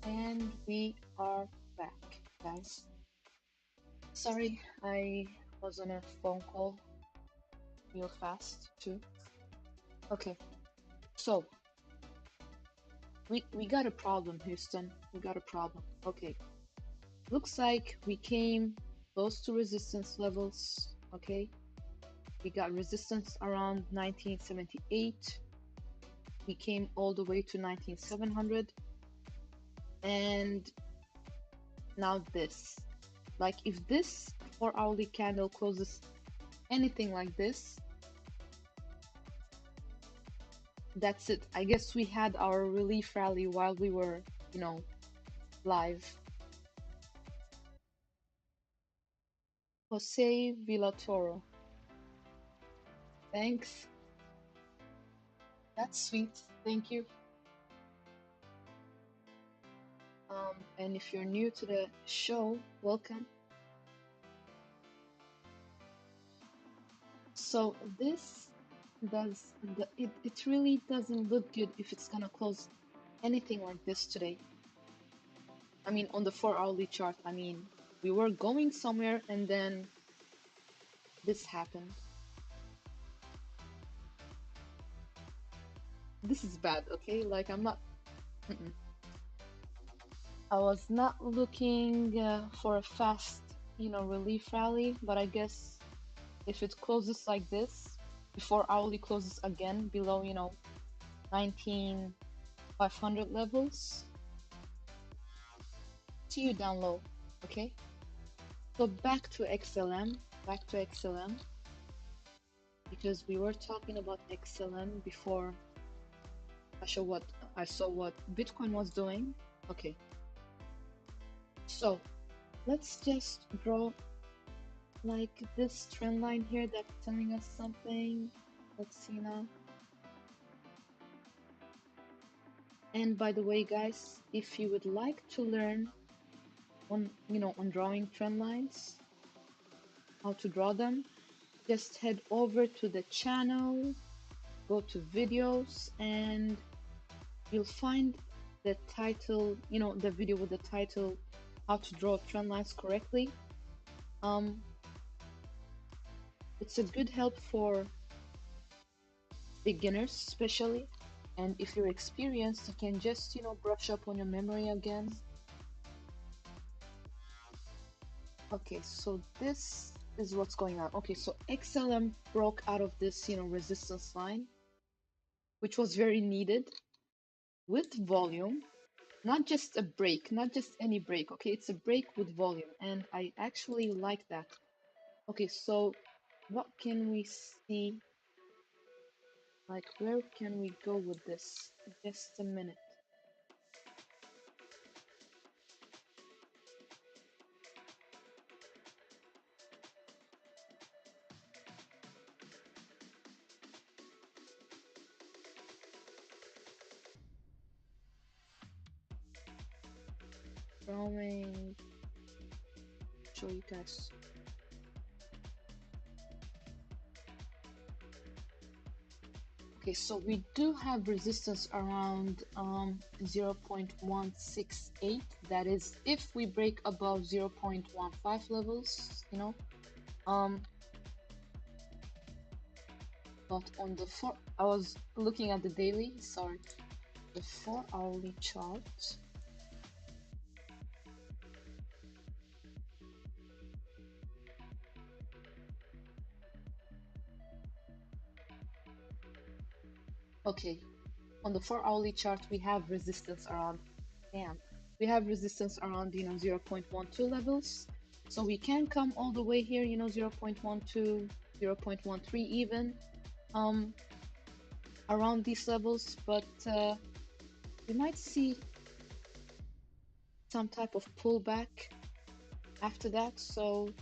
And we are back, guys. Sorry, I was on a phone call real fast too. Okay, so we got a problem, Houston. We got a problem. Okay, looks like we came close to resistance levels. Okay, we got resistance around 1978. We came all the way to 19700, and now this. Like, if this 4-hourly candle closes anything like this, that's it. I guess we had our relief rally while we were, live. Jose Villatoro. Thanks. That's sweet. Thank you. And if you're new to the show, welcome. So this it really doesn't look good if it's gonna close anything like this today. I mean, on the 4-hourly chart, I mean, we were going somewhere and then this happened. This is bad, okay? Like, I'm not... I was not looking for a fast, relief rally, but I guess if it closes like this, before hourly closes again below, 19,500 levels, see you down low, okay? So back to XLM, because we were talking about XLM before I saw what Bitcoin was doing. Okay, so let's just draw like this trend line here that's telling us something. Let's see now. And by the way, guys, if you would like to learn on drawing trend lines, how to draw them, just head over to the channel, go to videos, and you'll find the title, the video with the title, how to draw trend lines correctly. It's a good help for beginners especially, and if you're experienced, you can just brush up on your memory again. Okay, so this is what's going on. Okay, so XLM broke out of this resistance line, which was very needed, with volume, not just a break, not just any break. Okay, it's a break with volume, and I actually like that. Okay, so what can we see? Like, where can we go with this? Just a minute. Drawing, show you guys. Okay, so we do have resistance around 0.168. That is, if we break above 0.15 levels, but on the I was looking at the daily, sorry, the 4-hourly chart. Okay, on the 4-hourly chart, we have resistance around, we have resistance around, 0.12 levels. So we can come all the way here, 0.12, 0.13 even, around these levels, but we might see some type of pullback after that. So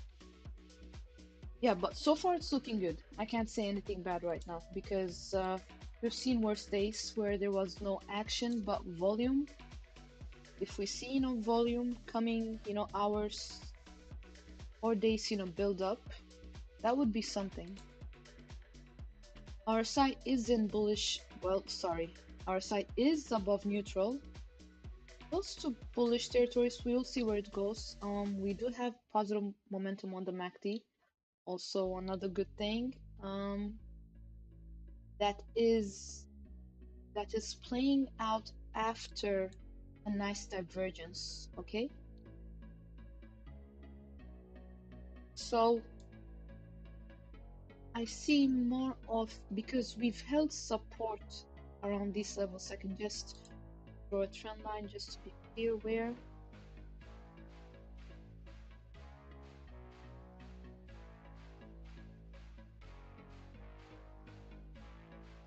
yeah, but so far it's looking good. I can't say anything bad right now because we've seen worse days where there was no action but volume. If we see volume coming hours or days build up, that would be something. Our site is in bullish, well, sorry, our site is above neutral, Close to bullish territories. We will see where it goes. We do have positive momentum on the MACD. Also, another good thing. That is playing out after a nice divergence. Okay. So I see more of, because we've held support around these levels. I can just draw a trend line just to be clear where.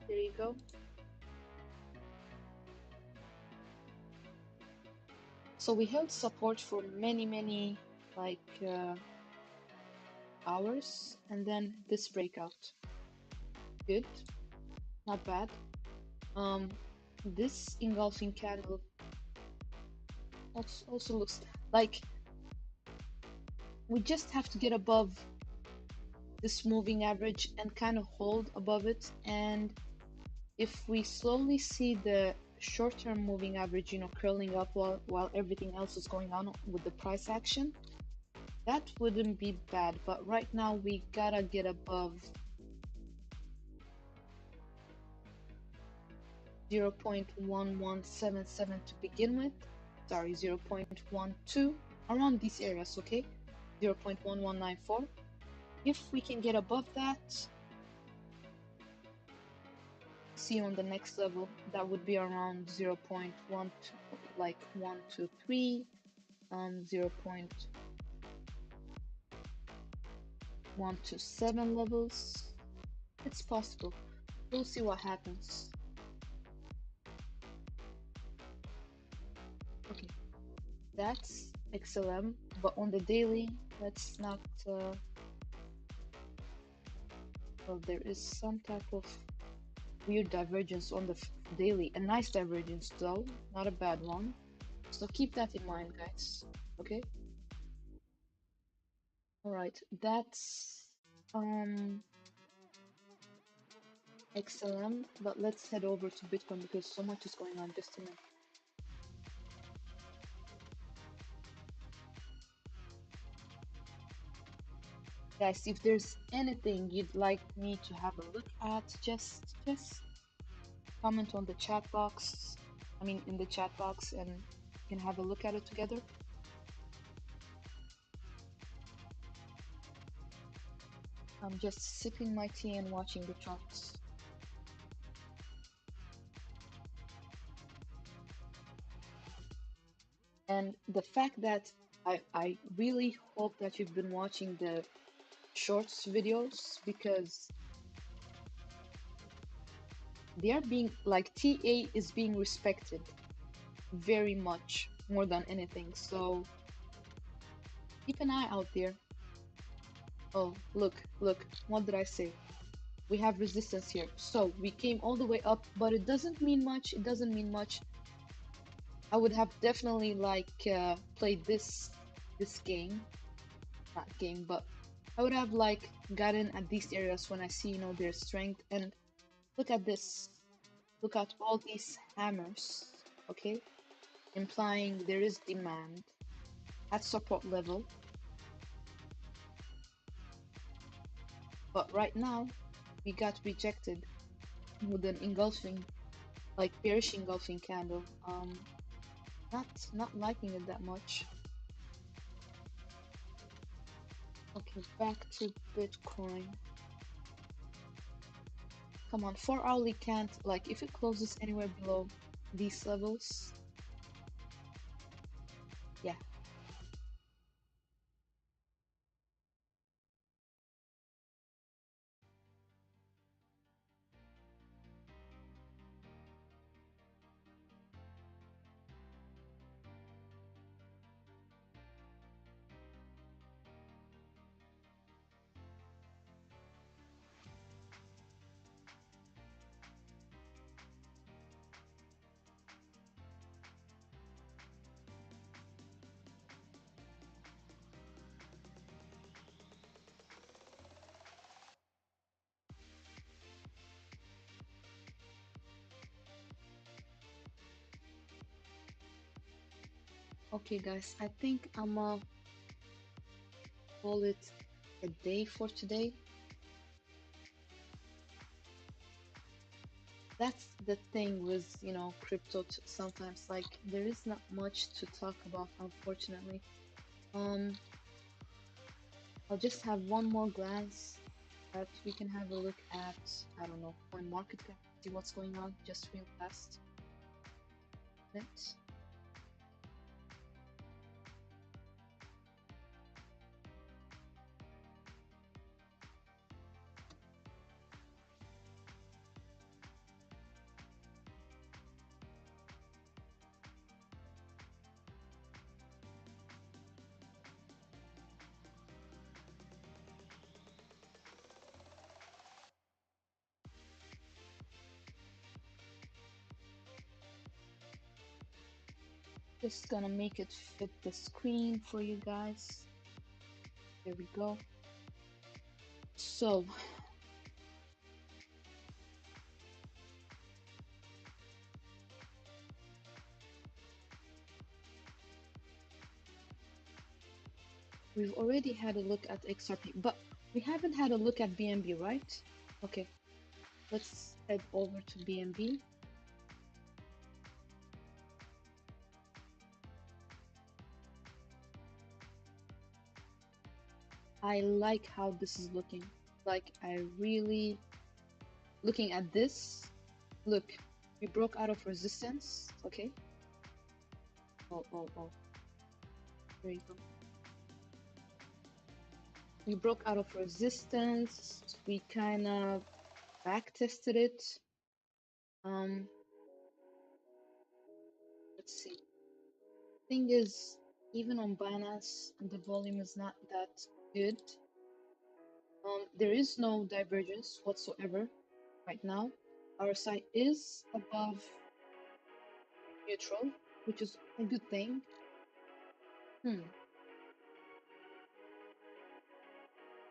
There you go. So we held support for many like hours, and then this breakout. Good, not bad. This engulfing candle also looks like we just have to get above this moving average and kind of hold above it. And if we slowly see the short-term moving average, curling up while everything else is going on with the price action, that wouldn't be bad. But right now we gotta get above 0.1177 to begin with. Sorry, 0.12, around these areas. Okay, 0.1194. If we can get above that, see on the next level, that would be around 0.12, like 123, 0.127 levels. It's possible. We'll see what happens. Okay, that's XLM, but on the daily, let's not. Well, there is some type of weird divergence on the daily. A nice divergence though, not a bad one. So keep that in mind, guys. Okay. All right, that's XLM, but let's head over to Bitcoin because so much is going on. Just a minute. Guys, if there's anything you'd like me to have a look at, just comment on the chat box. I mean, in the chat box, and we can have a look at it together. I'm just sipping my tea and watching the charts. And the fact that I really hope that you've been watching the shorts videos, because they are being, like, TA is being respected very much more than anything. So keep an eye out there. Oh, look, what did I say? We have resistance here. So we came all the way up, but it doesn't mean much. It doesn't mean much. I would have definitely played this game, not game, but I would have gotten at these areas when I see their strength. And look at this. Look at all these hammers, okay? Implying there is demand at support level. But right now, we got rejected with an engulfing, bearish engulfing candle. Not liking it that much. Okay, back to Bitcoin. Come on, 4 hourly can't, if it closes anywhere below these levels, yeah. Okay, guys, I think I'm gonna call it a day for today. That's the thing with, crypto sometimes, like, there is not much to talk about, unfortunately. Um, I'll just have one more glance that we can have a look at, I don't know, CoinMarketCap, see what's going on, just real fast. Minute. Just gonna make it fit the screen for you guys. There we go. So, we've already had a look at XRP, but we haven't had a look at BNB, right? Okay, let's head over to BNB. I like how this is looking. Like, I really, looking at this, look, we broke out of resistance, okay? Oh, there you go. We broke out of resistance, we kind of back tested it. Let's see. Thing is, even on Binance, the volume is not that good. There is no divergence whatsoever right now. Our site is above neutral, which is a good thing.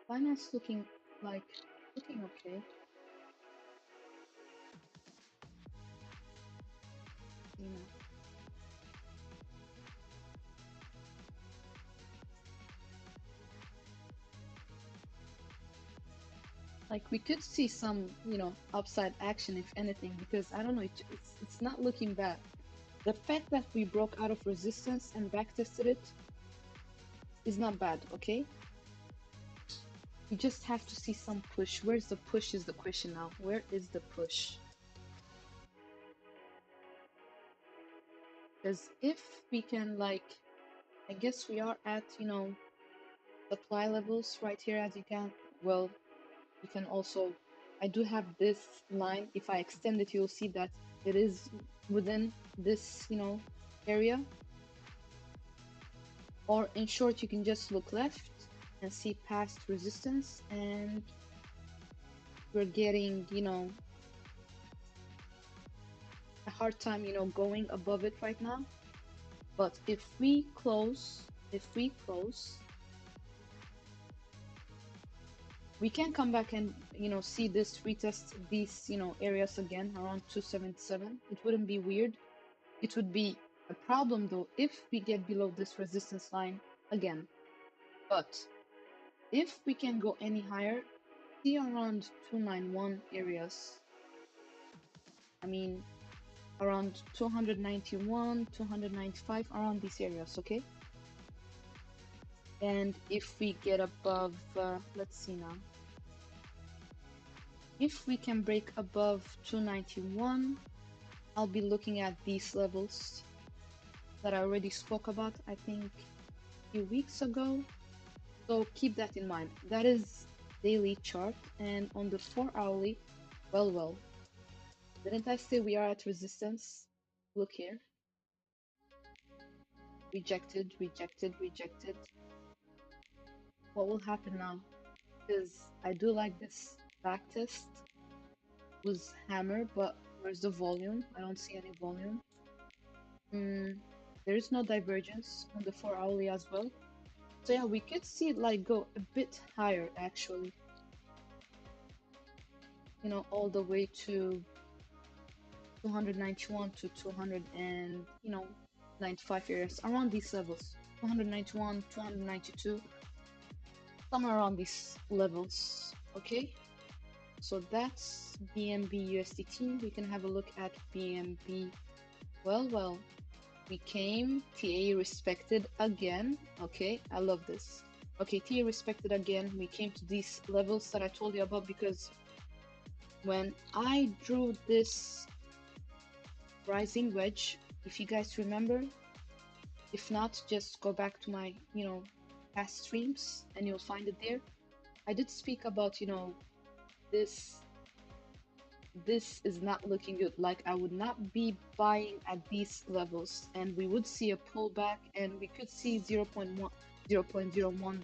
Binance looking okay. You know, like we could see some, upside action if anything, because I don't know, it's not looking bad. The fact that we broke out of resistance and backtested it is not bad, okay? We just have to see some push. Where's the push is the question now. Where is the push? Because if we can, like, I guess we are at, supply levels right here, as you can, well, you can also, I do have this line. If I extend it, you'll see that it is within this, area. Or in short, you can just look left and see past resistance, and we're getting, a hard time, going above it right now. But if we close, we can come back and, see this retest these, areas again around 277. It wouldn't be weird. It would be a problem though if we get below this resistance line again. But if we can go any higher, see around 291 areas. I mean, around 291, 295, around these areas, okay? And if we get above, let's see now. If we can break above 291, I'll be looking at these levels that I already spoke about, I think, a few weeks ago. So keep that in mind. That is daily chart, and on the 4-hourly, well, didn't I say we are at resistance? Look here. Rejected, rejected, rejected. What will happen now? Because I do like this back test with hammer, but where's the volume? I don't see any volume. There is no divergence on the 4-hourly as well. So yeah, we could see it like go a bit higher actually. All the way to 291 to 200 and, 95 areas around these levels, 291, 292, somewhere around these levels. Okay, so that's BNB USDT. We can have a look at BNB. Well, we came, TA respected again. Okay, I love this. Okay, TA respected again. We came to these levels that I told you about because when I drew this rising wedge, if you guys remember, if not, just go back to my, past streams and you'll find it there. I did speak about, this this is not looking good. Like, I would not be buying at these levels, and we would see a pullback, and we could see 0.1, 0.014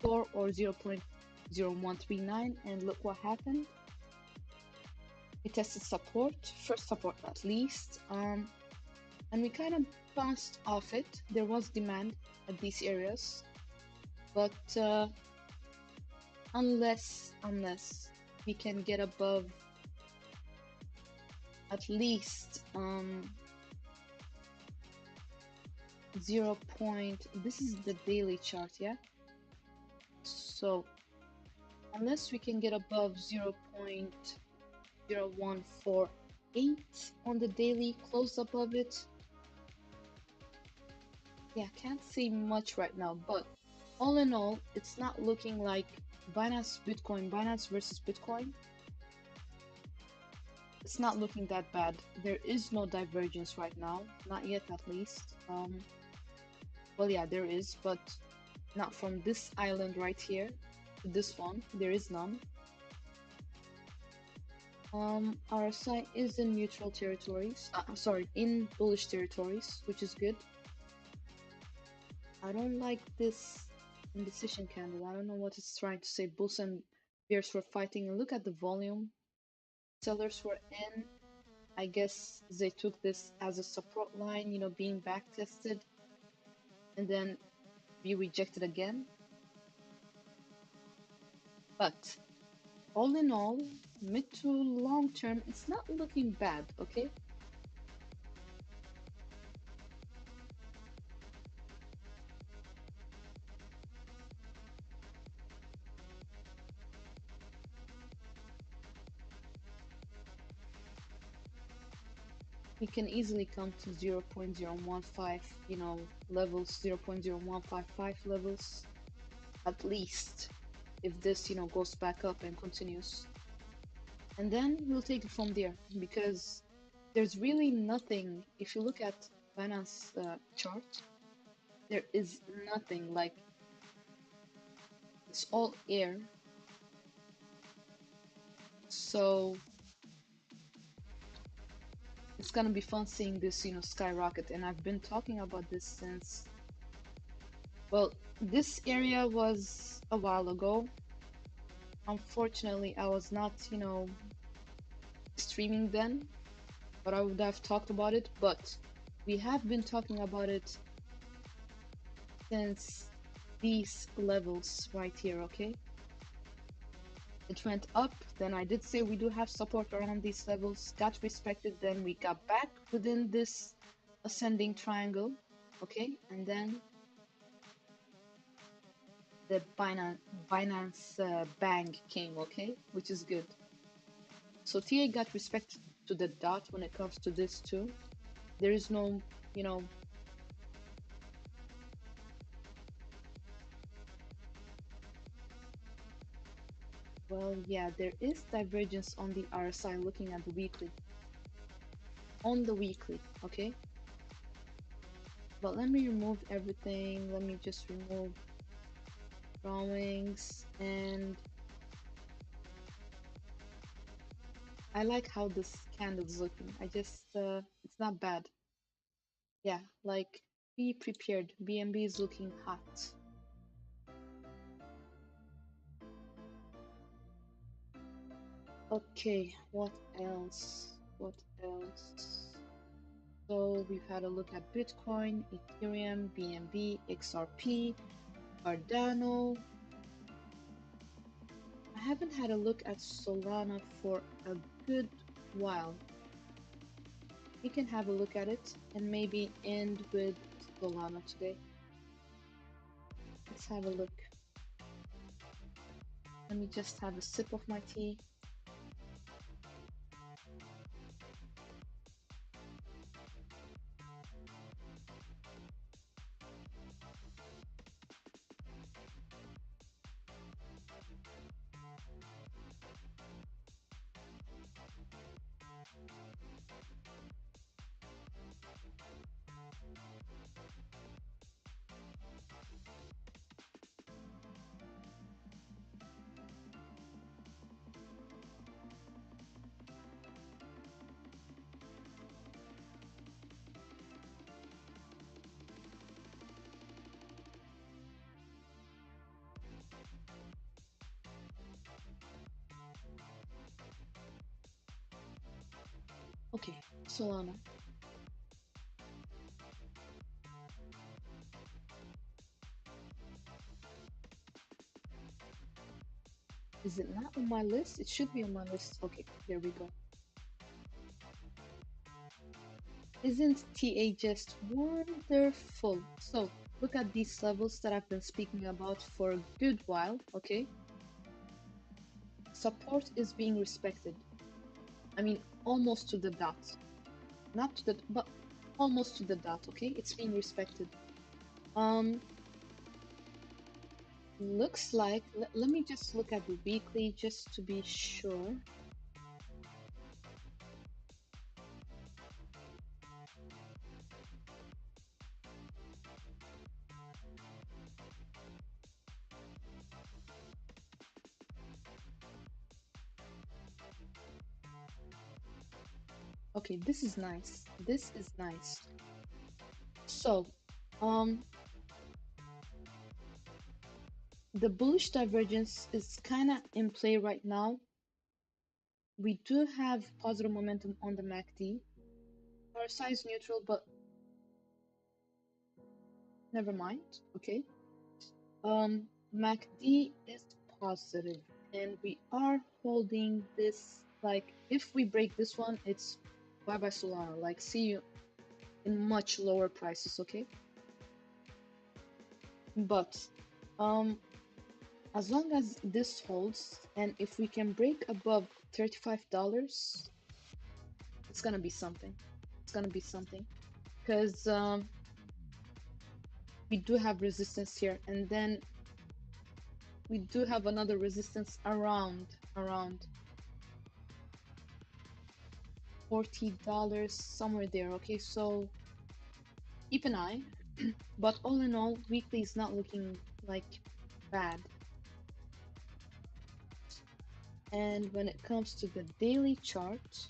or 0.0139, and look what happened. We tested support, first support at least, and we kind of bounced off it. There was demand at these areas, but unless we can get above at least 0. This is the daily chart, yeah? So unless we can get above 0.0148 on the daily, close above it, yeah, can't see much right now. But all in all, it's not looking like Binance versus Bitcoin. It's not looking that bad. There is no divergence right now, not yet at least. Well, yeah, there is, but not from this island right here to this one. There is none. RSI is in neutral territories. In bullish territories, which is good. I don't like this indecision candle. I don't know what it's trying to say. Bulls and bears were fighting, and look at the volume. Sellers were in. I guess they took this as a support line, being back tested, and then be rejected again. But all in all, mid to long term, it's not looking bad, okay? We can easily come to 0.015, levels, 0.0155 levels, at least, if this, goes back up and continues. And then we'll take it from there, because there's really nothing. If you look at Binance chart, there is nothing. Like, it's all air. So it's gonna be fun seeing this, skyrocket. And I've been talking about this since, well, this area was a while ago. Unfortunately, I was not, streaming then, but I would have talked about it. But we have been talking about it since these levels right here, okay? It went up, then I did say we do have support around these levels, got respected, then we got back within this ascending triangle, okay? And then the Binance bang came, okay? Which is good. So TA got respected to the dot when it comes to this too. There is no, well, yeah, there is divergence on the RSI looking at the weekly. On the weekly, okay? But let me remove everything. Let me just remove drawings, and I like how this candle is looking. It's not bad. Yeah, like, be prepared. BNB is looking hot. Okay, what else? So we've had a look at Bitcoin, Ethereum, BNB, XRP, Cardano. I haven't had a look at Solana for a good while. we can have a look at it and maybe end with Solana today. Let's have a look. Let me just have a sip of my tea. Okay, Solana. Is it not on my list? It should be on my list. Okay, here we go. Isn't TA just wonderful? So, look at these levels that I've been speaking about for a good while, okay? Support is being respected. I mean, almost to the dot. Not to the, but almost to the dot, okay? It's being respected. Looks like, let me just look at the weekly just to be sure. Okay, this is nice. This is nice. So, the bullish divergence is kind of in play right now. We do have positive momentum on the MACD. RSI is neutral, but never mind. Okay. MACD is positive, and we are holding this. Like, if we break this one, it's bye bye Solana. Like, see you in much lower prices. Okay. But, as long as this holds, and if we can break above $35, it's gonna be something. It's gonna be something, because we do have resistance here, and then we do have another resistance around $40, somewhere there. Okay, so keep an eye. But all in all, weekly is not looking like bad. And when it comes to the daily chart,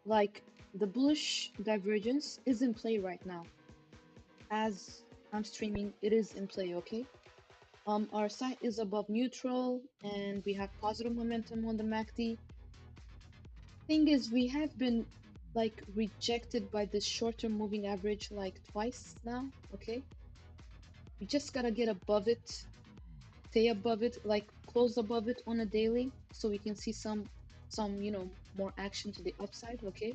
like, the bullish divergence is in play right now. As I'm streaming, it is in play, okay? Our site is above neutral, and we have positive momentum on the MACD. Thing is, we have been like rejected by this short-term moving average like twice now, okay? We just gotta get above it, stay above it, like close above it on a daily, so we can see some more action to the upside, okay?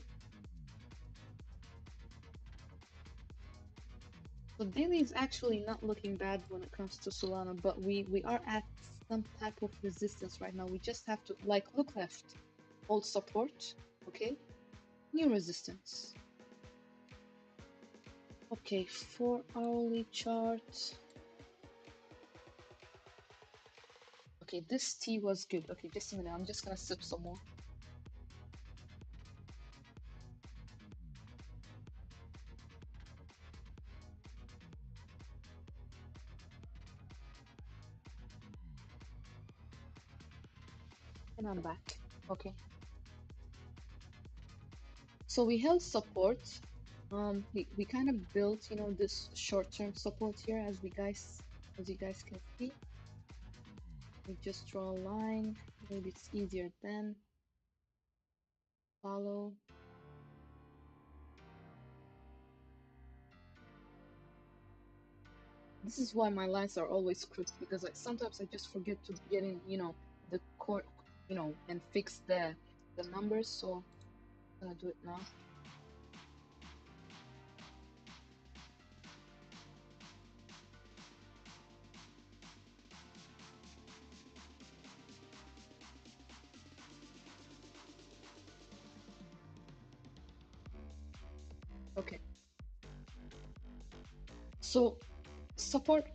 So daily is actually not looking bad when it comes to Solana, but we are at some type of resistance right now. We just have to, like, look left, hold support, okay? New resistance. Okay, 4-hourly chart. Okay, this tea was good. Okay, just a minute. I'm just gonna sip some more. And I'm back. Okay. So we held support. We kind of built, this short-term support here, as you guys can see. We just draw a line. Maybe it's easier then. Follow. This is why my lines are always crooked, because sometimes I just forget to get in, the you know, and fix the numbers. So I'm gonna do it now. Okay. So support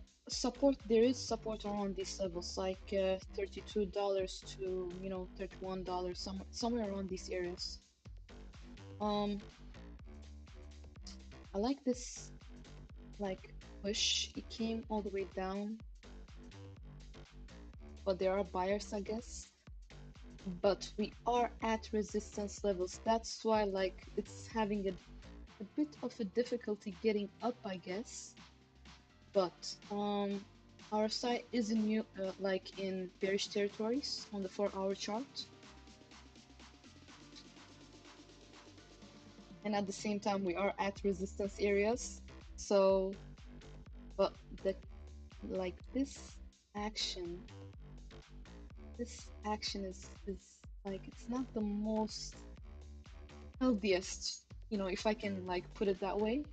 there is support around these levels, like $32 to, you know, $31, somewhere around these areas. I like this, like, push. It came all the way down, but there are buyers, I guess. But we are at resistance levels. That's why, like, it's having a bit of a difficulty getting up, I guess. But our site is in new, like in bearish territories on the 4-hour chart, and at the same time we are at resistance areas. So, but the, like, action this action is like, it's not the most healthiest, you know, if I can like put it that way.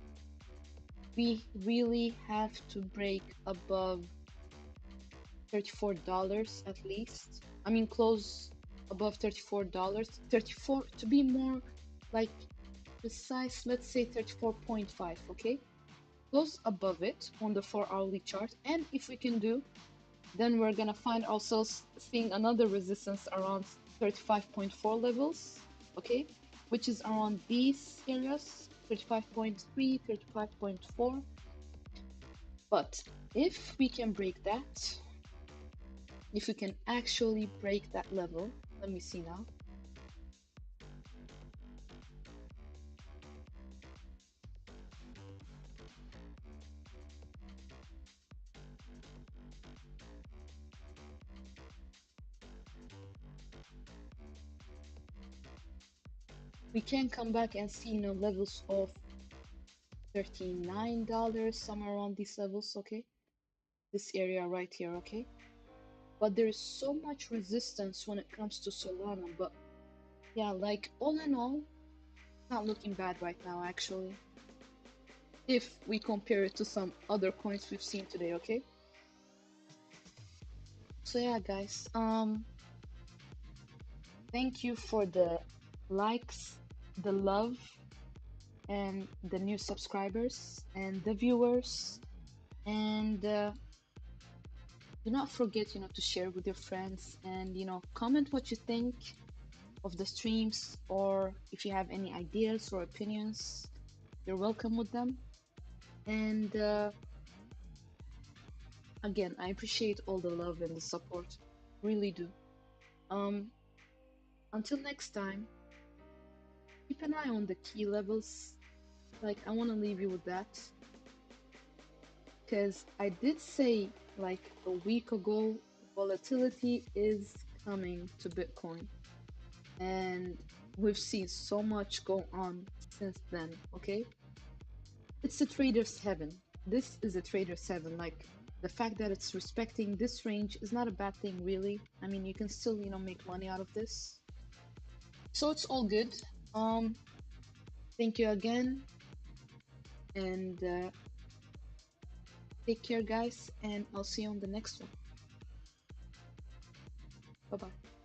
We really have to break above $34 at least. I mean, close above $34. 34, to be more like precise, let's say 34.5, okay? Close above it on the 4-hourly chart. And if we can do, then we're gonna find ourselves seeing another resistance around 35.4 levels, okay? Which is around these areas, 35.3, 35.4. But if we can break that, if we can actually break that level, let me see now. We can come back and see, you know, levels of $39, somewhere around these levels, okay? This area right here, okay? But there is so much resistance when it comes to Solana. But yeah, like, all in all, not looking bad right now, actually, if we compare it to some other coins we've seen today, okay? So yeah, guys, thank you for the likes, the love, and the new subscribers and the viewers. And do not forget, you know, to share with your friends, and, you know, comment what you think of the streams, or if you have any ideas or opinions, you're welcome with them. And again, I appreciate all the love and the support, really do. Until next time, keep an eye on the key levels. Like, I want to leave you with that, because I did say, like, a week ago, volatility is coming to Bitcoin, and we've seen so much go on since then, okay? It's a trader's heaven. This is a trader's heaven. Like, the fact that it's respecting this range is not a bad thing, really. I mean, you can still, you know, make money out of this. So it's all good. Thank you again, and take care, guys, and I'll see you on the next one. Bye bye.